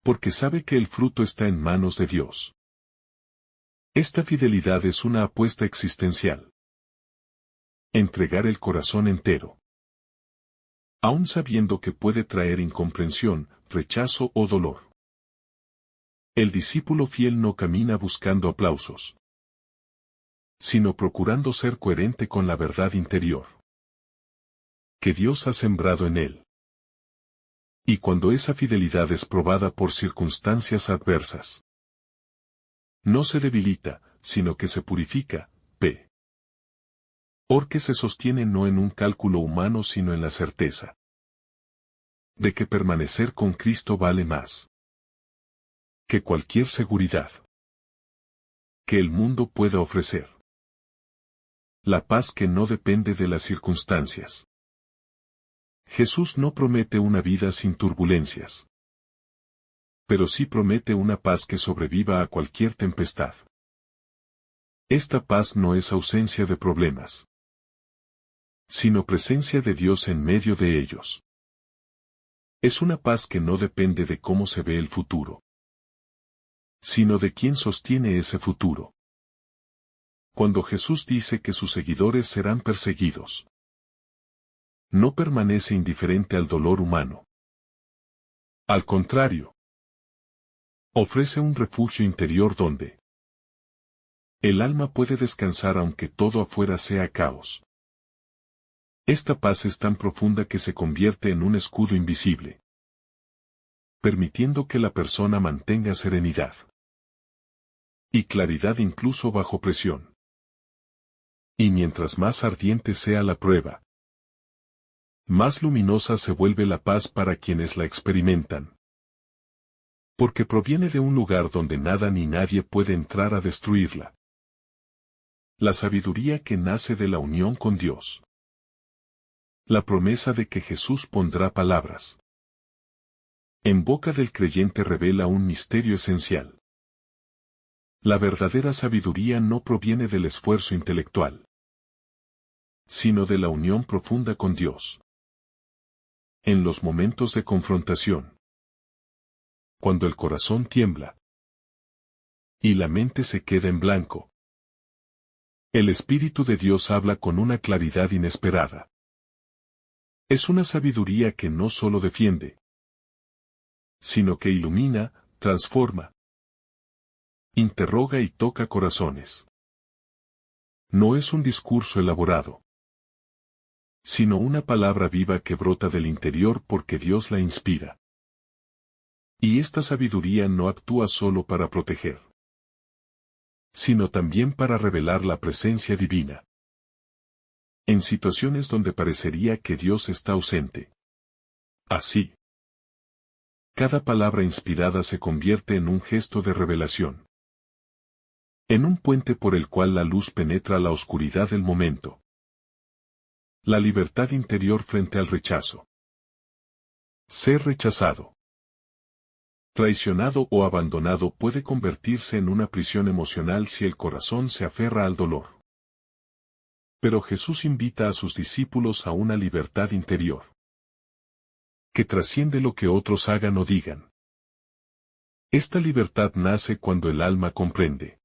Porque sabe que el fruto está en manos de Dios. Esta fidelidad es una apuesta existencial. Entregar el corazón entero. Aun sabiendo que puede traer incomprensión, rechazo o dolor. El discípulo fiel no camina buscando aplausos, sino procurando ser coherente con la verdad interior que Dios ha sembrado en él. Y cuando esa fidelidad es probada por circunstancias adversas, no se debilita, sino que se purifica. Porque se sostiene no en un cálculo humano sino en la certeza de que permanecer con Cristo vale más que cualquier seguridad que el mundo pueda ofrecer. La paz que no depende de las circunstancias. Jesús no promete una vida sin turbulencias, pero sí promete una paz que sobreviva a cualquier tempestad. Esta paz no es ausencia de problemas, sino presencia de Dios en medio de ellos. Es una paz que no depende de cómo se ve el futuro, sino de quién sostiene ese futuro. Cuando Jesús dice que sus seguidores serán perseguidos, no permanece indiferente al dolor humano. Al contrario, ofrece un refugio interior donde el alma puede descansar aunque todo afuera sea caos. Esta paz es tan profunda que se convierte en un escudo invisible, permitiendo que la persona mantenga serenidad y claridad incluso bajo presión. Y mientras más ardiente sea la prueba, más luminosa se vuelve la paz para quienes la experimentan. Porque proviene de un lugar donde nada ni nadie puede entrar a destruirla. La sabiduría que nace de la unión con Dios. La promesa de que Jesús pondrá palabras en boca del creyente revela un misterio esencial. La verdadera sabiduría no proviene del esfuerzo intelectual, sino de la unión profunda con Dios. En los momentos de confrontación, cuando el corazón tiembla y la mente se queda en blanco, el Espíritu de Dios habla con una claridad inesperada. Es una sabiduría que no solo defiende, sino que ilumina, transforma, interroga y toca corazones. No es un discurso elaborado, sino una palabra viva que brota del interior porque Dios la inspira. Y esta sabiduría no actúa solo para proteger, sino también para revelar la presencia divina. En situaciones donde parecería que Dios está ausente. Así, cada palabra inspirada se convierte en un gesto de revelación. En un puente por el cual la luz penetra la oscuridad del momento. La libertad interior frente al rechazo. Ser rechazado, traicionado o abandonado puede convertirse en una prisión emocional si el corazón se aferra al dolor. Pero Jesús invita a sus discípulos a una libertad interior, que trasciende lo que otros hagan o digan. Esta libertad nace cuando el alma comprende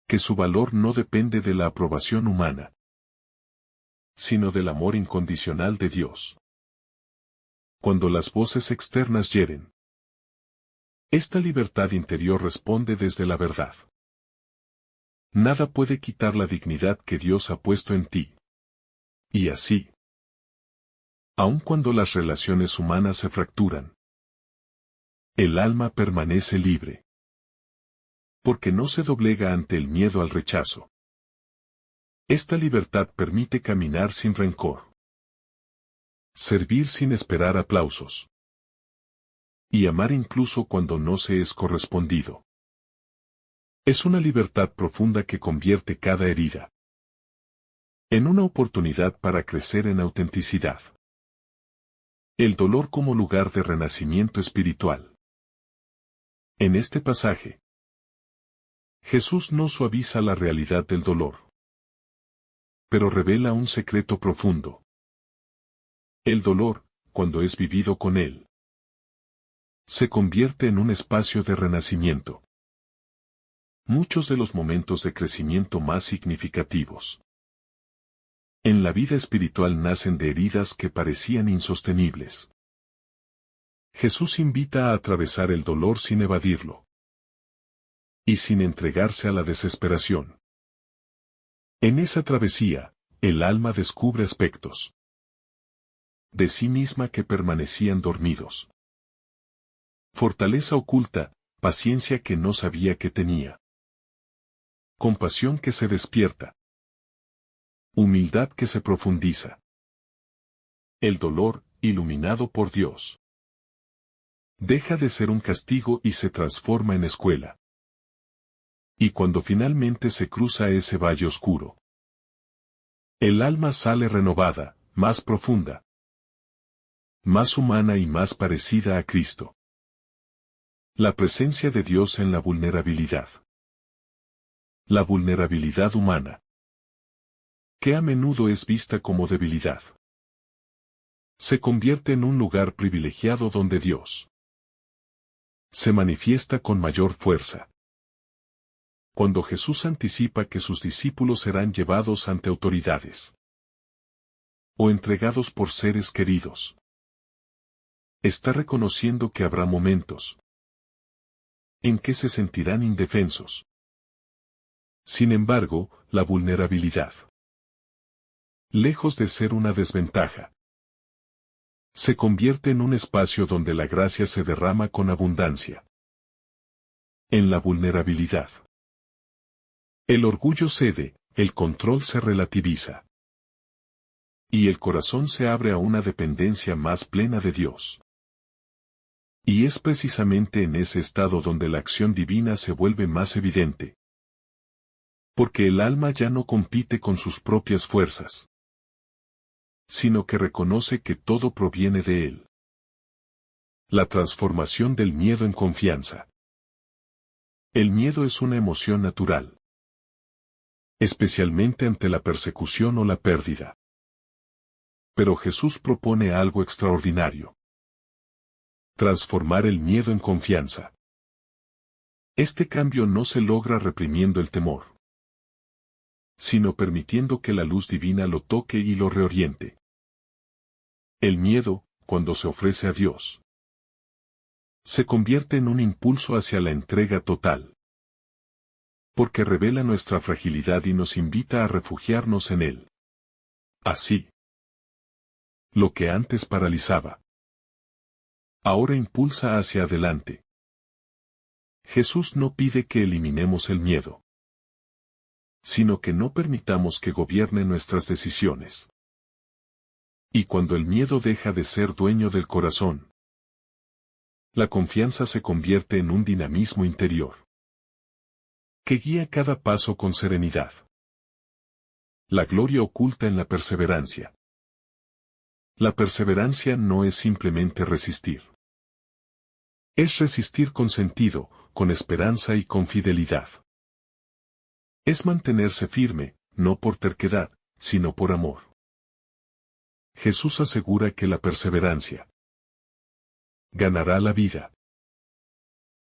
que su valor no depende de la aprobación humana, sino del amor incondicional de Dios. Cuando las voces externas hieren, esta libertad interior responde desde la verdad. Nada puede quitar la dignidad que Dios ha puesto en ti. Y así, aun cuando las relaciones humanas se fracturan, el alma permanece libre. Porque no se doblega ante el miedo al rechazo. Esta libertad permite caminar sin rencor, servir sin esperar aplausos, y amar incluso cuando no se es correspondido. Es una libertad profunda que convierte cada herida en una oportunidad para crecer en autenticidad. El dolor como lugar de renacimiento espiritual. En este pasaje, Jesús no suaviza la realidad del dolor, pero revela un secreto profundo. El dolor, cuando es vivido con él, se convierte en un espacio de renacimiento. Muchos de los momentos de crecimiento más significativos en la vida espiritual nacen de heridas que parecían insostenibles. Jesús invita a atravesar el dolor sin evadirlo y sin entregarse a la desesperación. En esa travesía, el alma descubre aspectos de sí misma que permanecían dormidos. Fortaleza oculta, paciencia que no sabía que tenía. Compasión que se despierta. Humildad que se profundiza. El dolor, iluminado por Dios, deja de ser un castigo y se transforma en escuela. Y cuando finalmente se cruza ese valle oscuro, el alma sale renovada, más profunda, más humana y más parecida a Cristo. La presencia de Dios en la vulnerabilidad. La vulnerabilidad humana, que a menudo es vista como debilidad, se convierte en un lugar privilegiado donde Dios se manifiesta con mayor fuerza. Cuando Jesús anticipa que sus discípulos serán llevados ante autoridades o entregados por seres queridos, está reconociendo que habrá momentos en que se sentirán indefensos. Sin embargo, la vulnerabilidad, lejos de ser una desventaja, se convierte en un espacio donde la gracia se derrama con abundancia. En la vulnerabilidad, el orgullo cede, el control se relativiza. Y el corazón se abre a una dependencia más plena de Dios. Y es precisamente en ese estado donde la acción divina se vuelve más evidente. Porque el alma ya no compite con sus propias fuerzas, sino que reconoce que todo proviene de Él. La transformación del miedo en confianza. El miedo es una emoción natural, especialmente ante la persecución o la pérdida. Pero Jesús propone algo extraordinario: transformar el miedo en confianza. Este cambio no se logra reprimiendo el temor, sino permitiendo que la luz divina lo toque y lo reoriente. El miedo, cuando se ofrece a Dios, se convierte en un impulso hacia la entrega total, porque revela nuestra fragilidad y nos invita a refugiarnos en Él. Así, lo que antes paralizaba, ahora impulsa hacia adelante. Jesús no pide que eliminemos el miedo, sino que no permitamos que gobierne nuestras decisiones. Y cuando el miedo deja de ser dueño del corazón, la confianza se convierte en un dinamismo interior que guía cada paso con serenidad. La gloria oculta en la perseverancia. La perseverancia no es simplemente resistir. Es resistir con sentido, con esperanza y con fidelidad. Es mantenerse firme, no por terquedad, sino por amor. Jesús asegura que la perseverancia ganará la vida.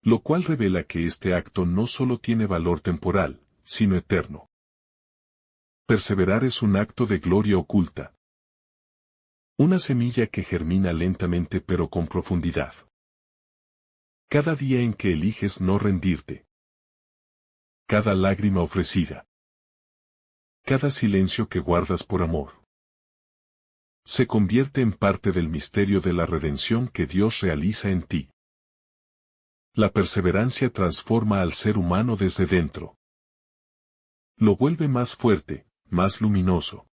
Lo cual revela que este acto no solo tiene valor temporal, sino eterno. Perseverar es un acto de gloria oculta. Una semilla que germina lentamente pero con profundidad. Cada día en que eliges no rendirte. Cada lágrima ofrecida. Cada silencio que guardas por amor. Se convierte en parte del misterio de la redención que Dios realiza en ti. La perseverancia transforma al ser humano desde dentro. Lo vuelve más fuerte, más luminoso,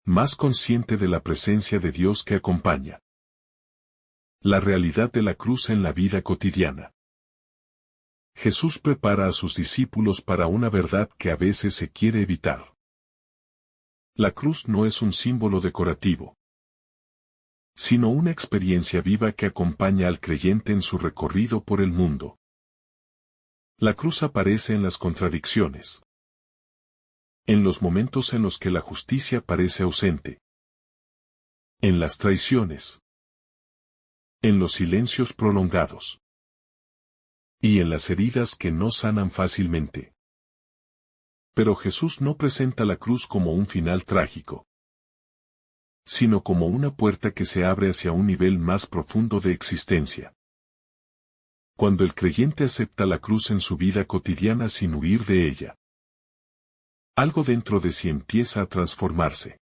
más consciente de la presencia de Dios que acompaña. La realidad de la cruz en la vida cotidiana. Jesús prepara a sus discípulos para una verdad que a veces se quiere evitar. La cruz no es un símbolo decorativo, sino una experiencia viva que acompaña al creyente en su recorrido por el mundo. La cruz aparece en las contradicciones, en los momentos en los que la justicia parece ausente, en las traiciones, En los silencios prolongados. Y en las heridas que no sanan fácilmente. Pero Jesús no presenta la cruz como un final trágico, sino como una puerta que se abre hacia un nivel más profundo de existencia. Cuando el creyente acepta la cruz en su vida cotidiana sin huir de ella, algo dentro de sí empieza a transformarse.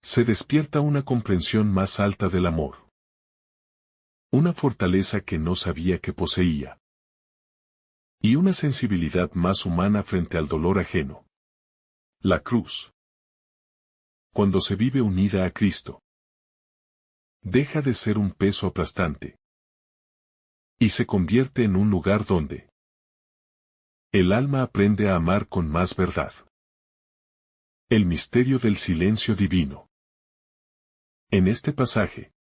Se despierta una comprensión más alta del amor. Una fortaleza que no sabía que poseía. Y una sensibilidad más humana frente al dolor ajeno. La cruz. Cuando se vive unida a Cristo, deja de ser un peso aplastante. Y se convierte en un lugar donde el alma aprende a amar con más verdad. El misterio del silencio divino. En este pasaje,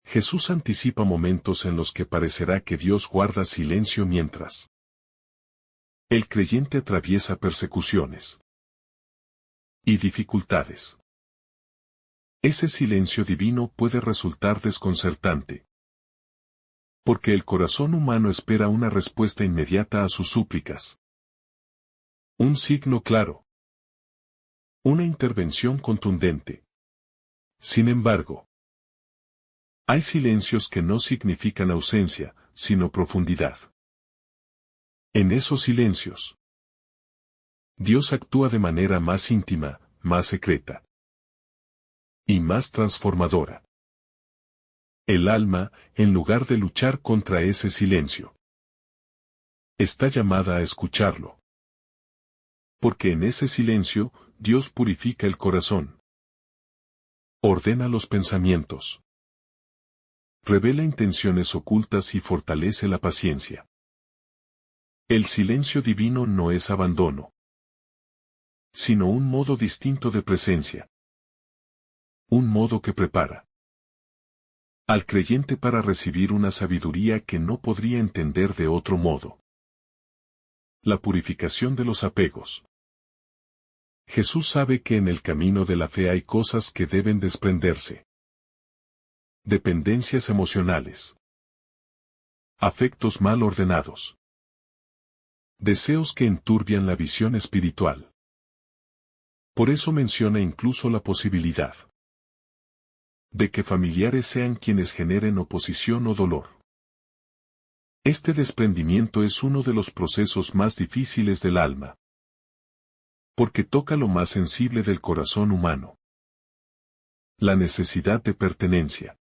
Jesús anticipa momentos en los que parecerá que Dios guarda silencio mientras el creyente atraviesa persecuciones y dificultades. Ese silencio divino puede resultar desconcertante, porque el corazón humano espera una respuesta inmediata a sus súplicas. Un signo claro. Una intervención contundente. Sin embargo, hay silencios que no significan ausencia, sino profundidad. En esos silencios, Dios actúa de manera más íntima, más secreta y más transformadora. El alma, en lugar de luchar contra ese silencio, está llamada a escucharlo. Porque en ese silencio, Dios purifica el corazón. Ordena los pensamientos. Revela intenciones ocultas y fortalece la paciencia. El silencio divino no es abandono, sino un modo distinto de presencia. Un modo que prepara al creyente para recibir una sabiduría que no podría entender de otro modo. La purificación de los apegos. Jesús sabe que en el camino de la fe hay cosas que deben desprenderse. Dependencias emocionales. Afectos mal ordenados. Deseos que enturbian la visión espiritual. Por eso menciona incluso la posibilidad de que familiares sean quienes generen oposición o dolor. Este desprendimiento es uno de los procesos más difíciles del alma, porque toca lo más sensible del corazón humano. La necesidad de pertenencia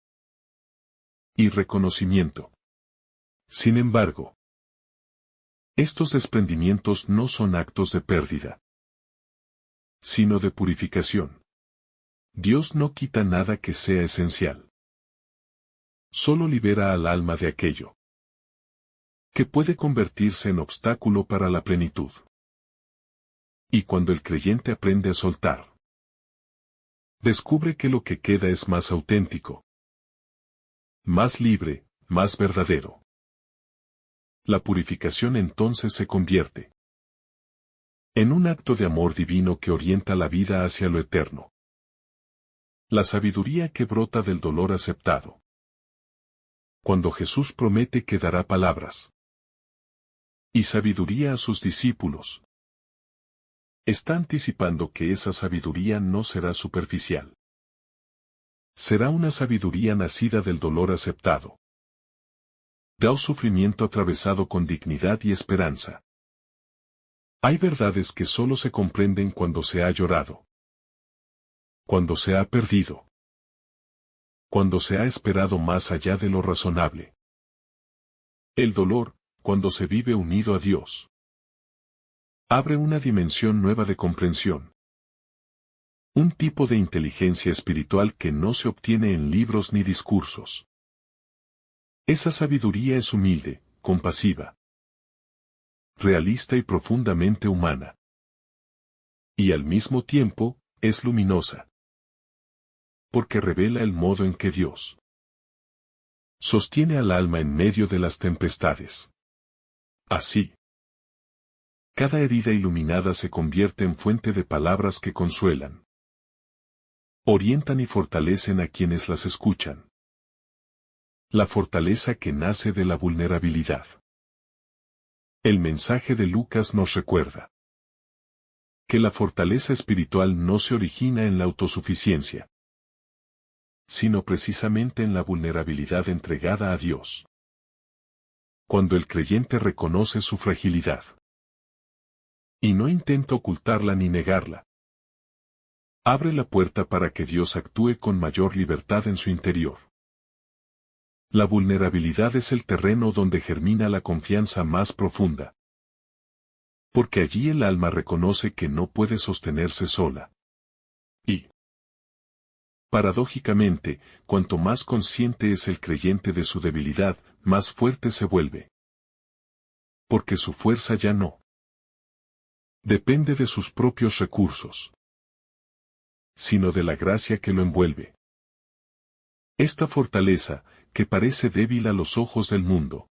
y reconocimiento. Sin embargo, estos desprendimientos no son actos de pérdida, sino de purificación. Dios no quita nada que sea esencial. Solo libera al alma de aquello que puede convertirse en obstáculo para la plenitud. Y cuando el creyente aprende a soltar, descubre que lo que queda es más auténtico, más libre, más verdadero. La purificación entonces se convierte en un acto de amor divino que orienta la vida hacia lo eterno. La sabiduría que brota del dolor aceptado. Cuando Jesús promete que dará palabras y sabiduría a sus discípulos, está anticipando que esa sabiduría no será superficial. Será una sabiduría nacida del dolor aceptado, de un sufrimiento atravesado con dignidad y esperanza. Hay verdades que solo se comprenden cuando se ha llorado, cuando se ha perdido, cuando se ha esperado más allá de lo razonable. El dolor, cuando se vive unido a Dios, abre una dimensión nueva de comprensión. Un tipo de inteligencia espiritual que no se obtiene en libros ni discursos. Esa sabiduría es humilde, compasiva, realista y profundamente humana. Y al mismo tiempo, es luminosa. Porque revela el modo en que Dios sostiene al alma en medio de las tempestades. Así, cada herida iluminada se convierte en fuente de palabras que consuelan, orientan y fortalecen a quienes las escuchan. La fortaleza que nace de la vulnerabilidad. El mensaje de Lucas nos recuerda que la fortaleza espiritual no se origina en la autosuficiencia, sino precisamente en la vulnerabilidad entregada a Dios. Cuando el creyente reconoce su fragilidad y no intenta ocultarla ni negarla, abre la puerta para que Dios actúe con mayor libertad en su interior. La vulnerabilidad es el terreno donde germina la confianza más profunda, porque allí el alma reconoce que no puede sostenerse sola. Y, paradójicamente, cuanto más consciente es el creyente de su debilidad, más fuerte se vuelve. Porque su fuerza ya no depende de sus propios recursos, sino de la gracia que lo envuelve. Esta fortaleza, que parece débil a los ojos del mundo,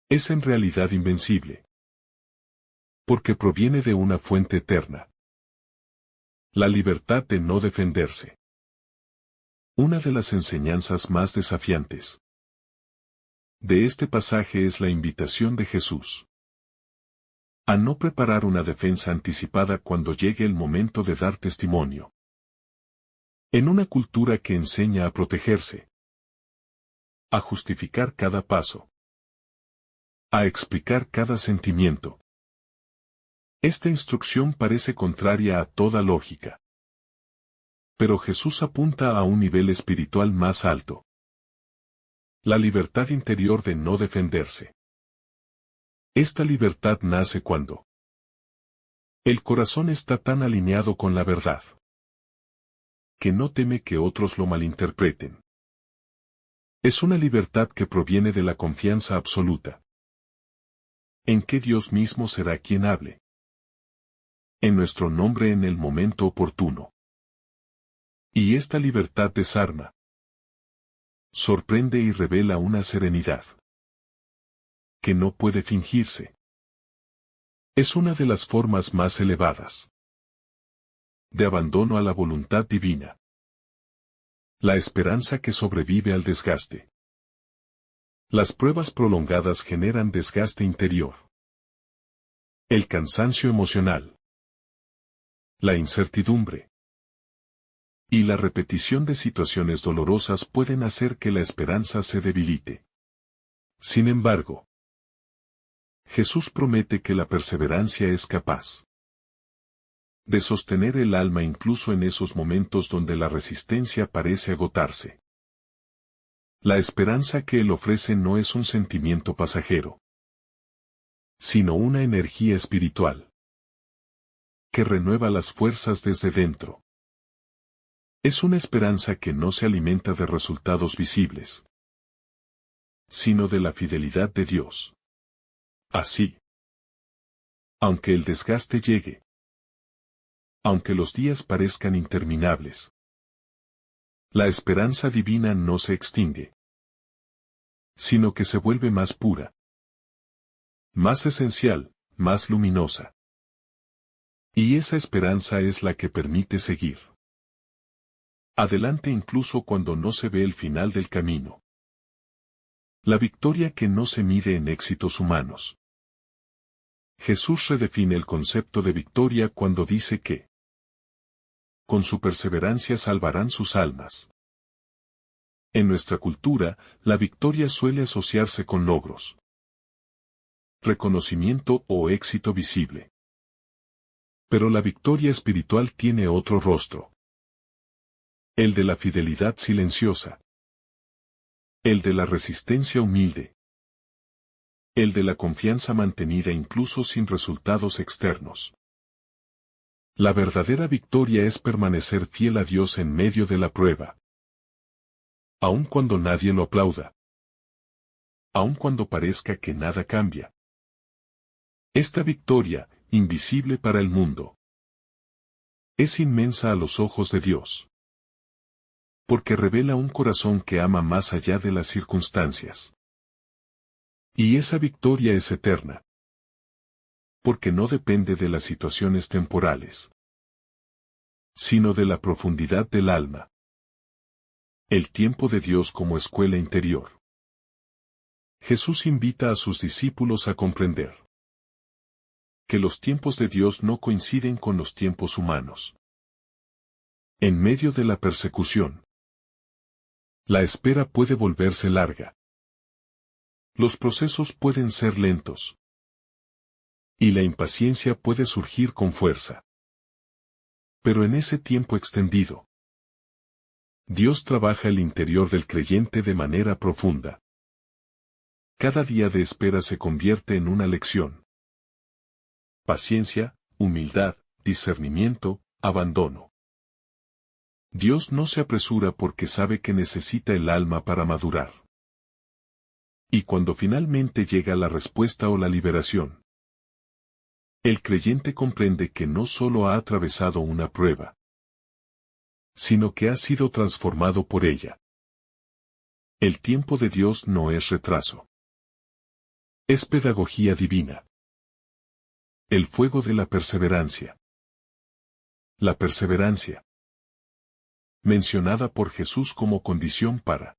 es en realidad invencible, porque proviene de una fuente eterna. La libertad de no defenderse. Una de las enseñanzas más desafiantes de este pasaje es la invitación de Jesús a no preparar una defensa anticipada cuando llegue el momento de dar testimonio. En una cultura que enseña a protegerse, a justificar cada paso, a explicar cada sentimiento, esta instrucción parece contraria a toda lógica. Pero Jesús apunta a un nivel espiritual más alto. La libertad interior de no defenderse. Esta libertad nace cuando el corazón está tan alineado con la verdad que no teme que otros lo malinterpreten. Es una libertad que proviene de la confianza absoluta en que Dios mismo será quien hable en nuestro nombre en el momento oportuno. Y esta libertad desarma, sorprende y revela una serenidad que no puede fingirse. Es una de las formas más elevadas de abandono a la voluntad divina. La esperanza que sobrevive al desgaste. Las pruebas prolongadas generan desgaste interior. El cansancio emocional. La incertidumbre y la repetición de situaciones dolorosas pueden hacer que la esperanza se debilite. Sin embargo, Jesús promete que la perseverancia es capaz de sostener el alma incluso en esos momentos donde la resistencia parece agotarse. La esperanza que Él ofrece no es un sentimiento pasajero, sino una energía espiritual que renueva las fuerzas desde dentro. Es una esperanza que no se alimenta de resultados visibles, sino de la fidelidad de Dios. Así, aunque el desgaste llegue, aunque los días parezcan interminables, la esperanza divina no se extingue, sino que se vuelve más pura, más esencial, más luminosa. Y esa esperanza es la que permite seguir adelante incluso cuando no se ve el final del camino. La victoria que no se mide en éxitos humanos. Jesús redefine el concepto de victoria cuando dice que con su perseverancia salvarán sus almas. En nuestra cultura, la victoria suele asociarse con logros, reconocimiento o éxito visible. Pero la victoria espiritual tiene otro rostro. El de la fidelidad silenciosa. El de la resistencia humilde. El de la confianza mantenida incluso sin resultados externos. La verdadera victoria es permanecer fiel a Dios en medio de la prueba. Aun cuando nadie lo aplauda. Aun cuando parezca que nada cambia. Esta victoria, invisible para el mundo, es inmensa a los ojos de Dios. Porque revela un corazón que ama más allá de las circunstancias. Y esa victoria es eterna. Porque no depende de las situaciones temporales, sino de la profundidad del alma. El tiempo de Dios como escuela interior. Jesús invita a sus discípulos a comprender que los tiempos de Dios no coinciden con los tiempos humanos. En medio de la persecución, la espera puede volverse larga. Los procesos pueden ser lentos. Y la impaciencia puede surgir con fuerza. Pero en ese tiempo extendido, Dios trabaja el interior del creyente de manera profunda. Cada día de espera se convierte en una lección. Paciencia, humildad, discernimiento, abandono. Dios no se apresura porque sabe que necesita el alma para madurar. Y cuando finalmente llega la respuesta o la liberación, el creyente comprende que no solo ha atravesado una prueba, sino que ha sido transformado por ella. El tiempo de Dios no es retraso. Es pedagogía divina. El fuego de la perseverancia. La perseverancia, mencionada por Jesús como condición para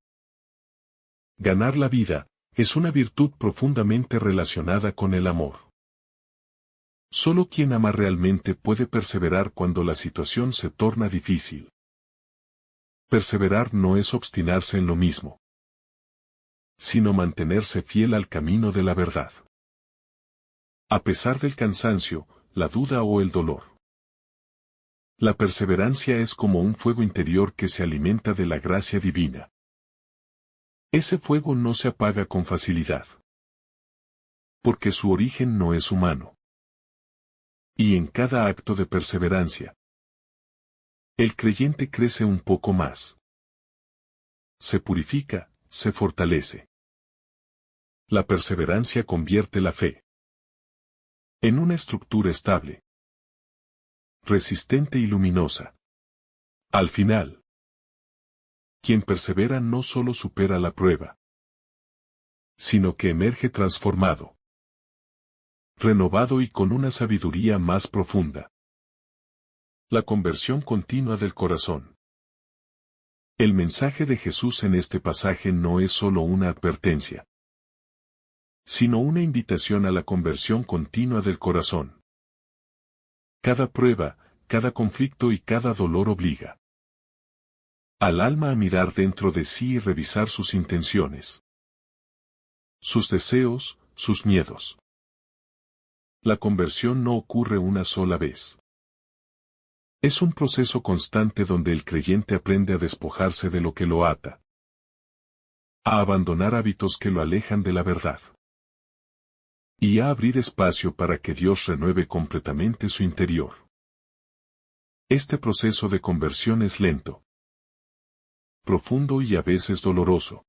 ganar la vida, es una virtud profundamente relacionada con el amor. Solo quien ama realmente puede perseverar cuando la situación se torna difícil. Perseverar no es obstinarse en lo mismo, sino mantenerse fiel al camino de la verdad. A pesar del cansancio, la duda o el dolor. La perseverancia es como un fuego interior que se alimenta de la gracia divina. Ese fuego no se apaga con facilidad, porque su origen no es humano. Y en cada acto de perseverancia, el creyente crece un poco más. Se purifica, se fortalece. La perseverancia convierte la fe en una estructura estable, resistente y luminosa. Al final, quien persevera no solo supera la prueba, sino que emerge transformado, renovado y con una sabiduría más profunda. La conversión continua del corazón. El mensaje de Jesús en este pasaje no es solo una advertencia, sino una invitación a la conversión continua del corazón. Cada prueba, cada conflicto y cada dolor obliga al alma a mirar dentro de sí y revisar sus intenciones, sus deseos, sus miedos. La conversión no ocurre una sola vez. Es un proceso constante donde el creyente aprende a despojarse de lo que lo ata, a abandonar hábitos que lo alejan de la verdad, y a abrir espacio para que Dios renueve completamente su interior. Este proceso de conversión es lento, profundo y a veces doloroso,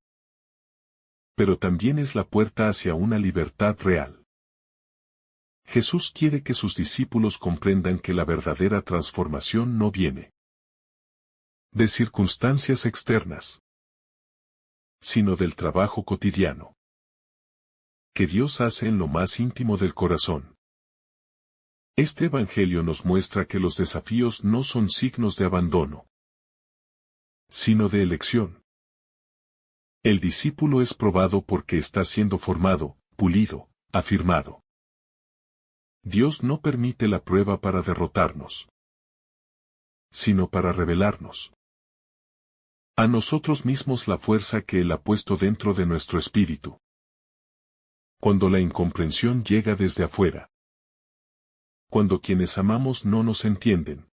pero también es la puerta hacia una libertad real. Jesús quiere que sus discípulos comprendan que la verdadera transformación no viene de circunstancias externas, sino del trabajo cotidiano que Dios hace en lo más íntimo del corazón. Este Evangelio nos muestra que los desafíos no son signos de abandono, sino de elección. El discípulo es probado porque está siendo formado, pulido, afirmado. Dios no permite la prueba para derrotarnos, sino para revelarnos a nosotros mismos la fuerza que Él ha puesto dentro de nuestro espíritu. Cuando la incomprensión llega desde afuera, cuando quienes amamos no nos entienden,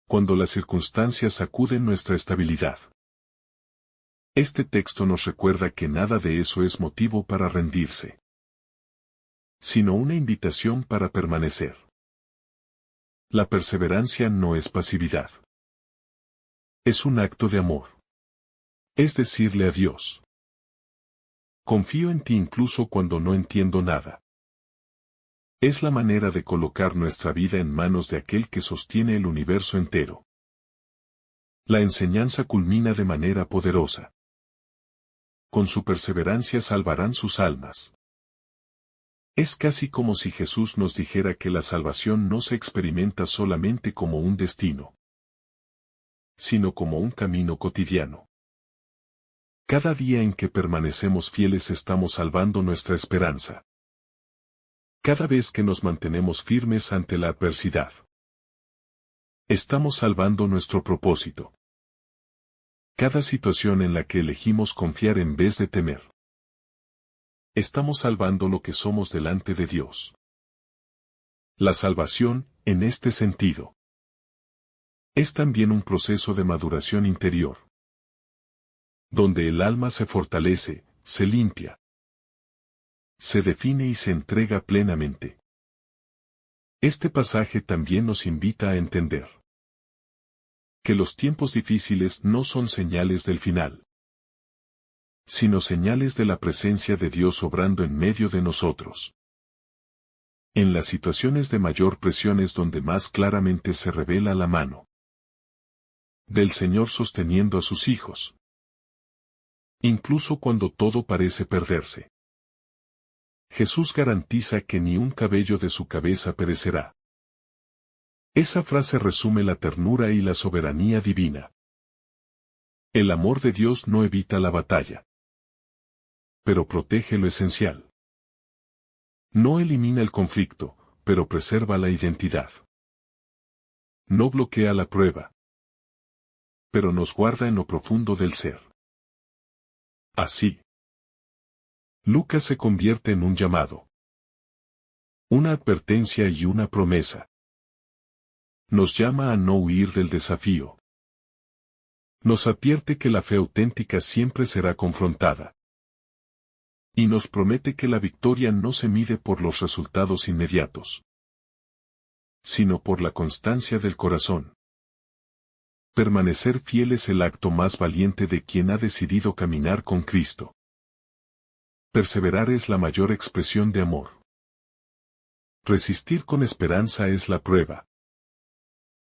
cuando las circunstancias sacuden nuestra estabilidad. Este texto nos recuerda que nada de eso es motivo para rendirse, sino una invitación para permanecer. La perseverancia no es pasividad. Es un acto de amor. Es decirle a Dios: confío en ti incluso cuando no entiendo nada. Es la manera de colocar nuestra vida en manos de aquel que sostiene el universo entero. La enseñanza culmina de manera poderosa. Con su perseverancia salvarán sus almas. Es casi como si Jesús nos dijera que la salvación no se experimenta solamente como un destino, sino como un camino cotidiano. Cada día en que permanecemos fieles estamos salvando nuestra esperanza. Cada vez que nos mantenemos firmes ante la adversidad, estamos salvando nuestro propósito. Cada situación en la que elegimos confiar en vez de temer, estamos salvando lo que somos delante de Dios. La salvación, en este sentido, es también un proceso de maduración interior, donde el alma se fortalece, se limpia, se define y se entrega plenamente. Este pasaje también nos invita a entender que los tiempos difíciles no son señales del final, sino señales de la presencia de Dios obrando en medio de nosotros. En las situaciones de mayor presión es donde más claramente se revela la mano del Señor sosteniendo a sus hijos, incluso cuando todo parece perderse. Jesús garantiza que ni un cabello de su cabeza perecerá. Esa frase resume la ternura y la soberanía divina. El amor de Dios no evita la batalla, pero protege lo esencial. No elimina el conflicto, pero preserva la identidad. No bloquea la prueba, pero nos guarda en lo profundo del ser. Así, Lucas se convierte en un llamado, una advertencia y una promesa. Nos llama a no huir del desafío. Nos advierte que la fe auténtica siempre será confrontada. Y nos promete que la victoria no se mide por los resultados inmediatos, sino por la constancia del corazón. Permanecer fiel es el acto más valiente de quien ha decidido caminar con Cristo. Perseverar es la mayor expresión de amor. Resistir con esperanza es la prueba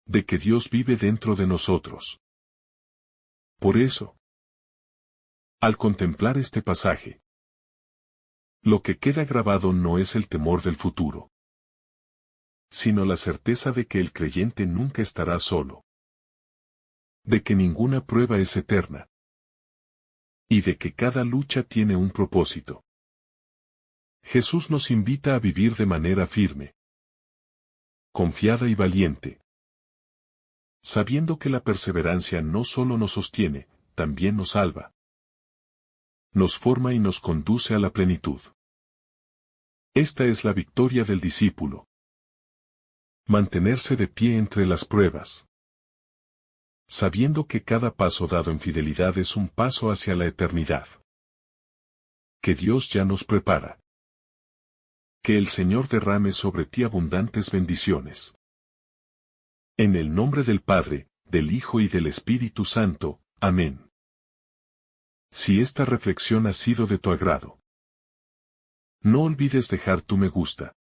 de que Dios vive dentro de nosotros. Por eso, al contemplar este pasaje, lo que queda grabado no es el temor del futuro, sino la certeza de que el creyente nunca estará solo, de que ninguna prueba es eterna, y de que cada lucha tiene un propósito. Jesús nos invita a vivir de manera firme, confiada y valiente, sabiendo que la perseverancia no solo nos sostiene, también nos salva, nos forma y nos conduce a la plenitud. Esta es la victoria del discípulo. Mantenerse de pie entre las pruebas, sabiendo que cada paso dado en fidelidad es un paso hacia la eternidad. Que Dios ya nos prepara. Que el Señor derrame sobre ti abundantes bendiciones. En el nombre del Padre, del Hijo y del Espíritu Santo. Amén. Si esta reflexión ha sido de tu agrado, no olvides dejar tu me gusta,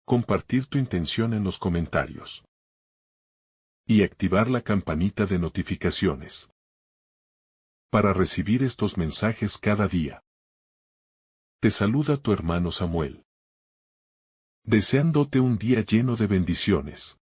compartir tu intención en los comentarios y activar la campanita de notificaciones para recibir estos mensajes cada día. Te saluda tu hermano Samuel, deseándote un día lleno de bendiciones.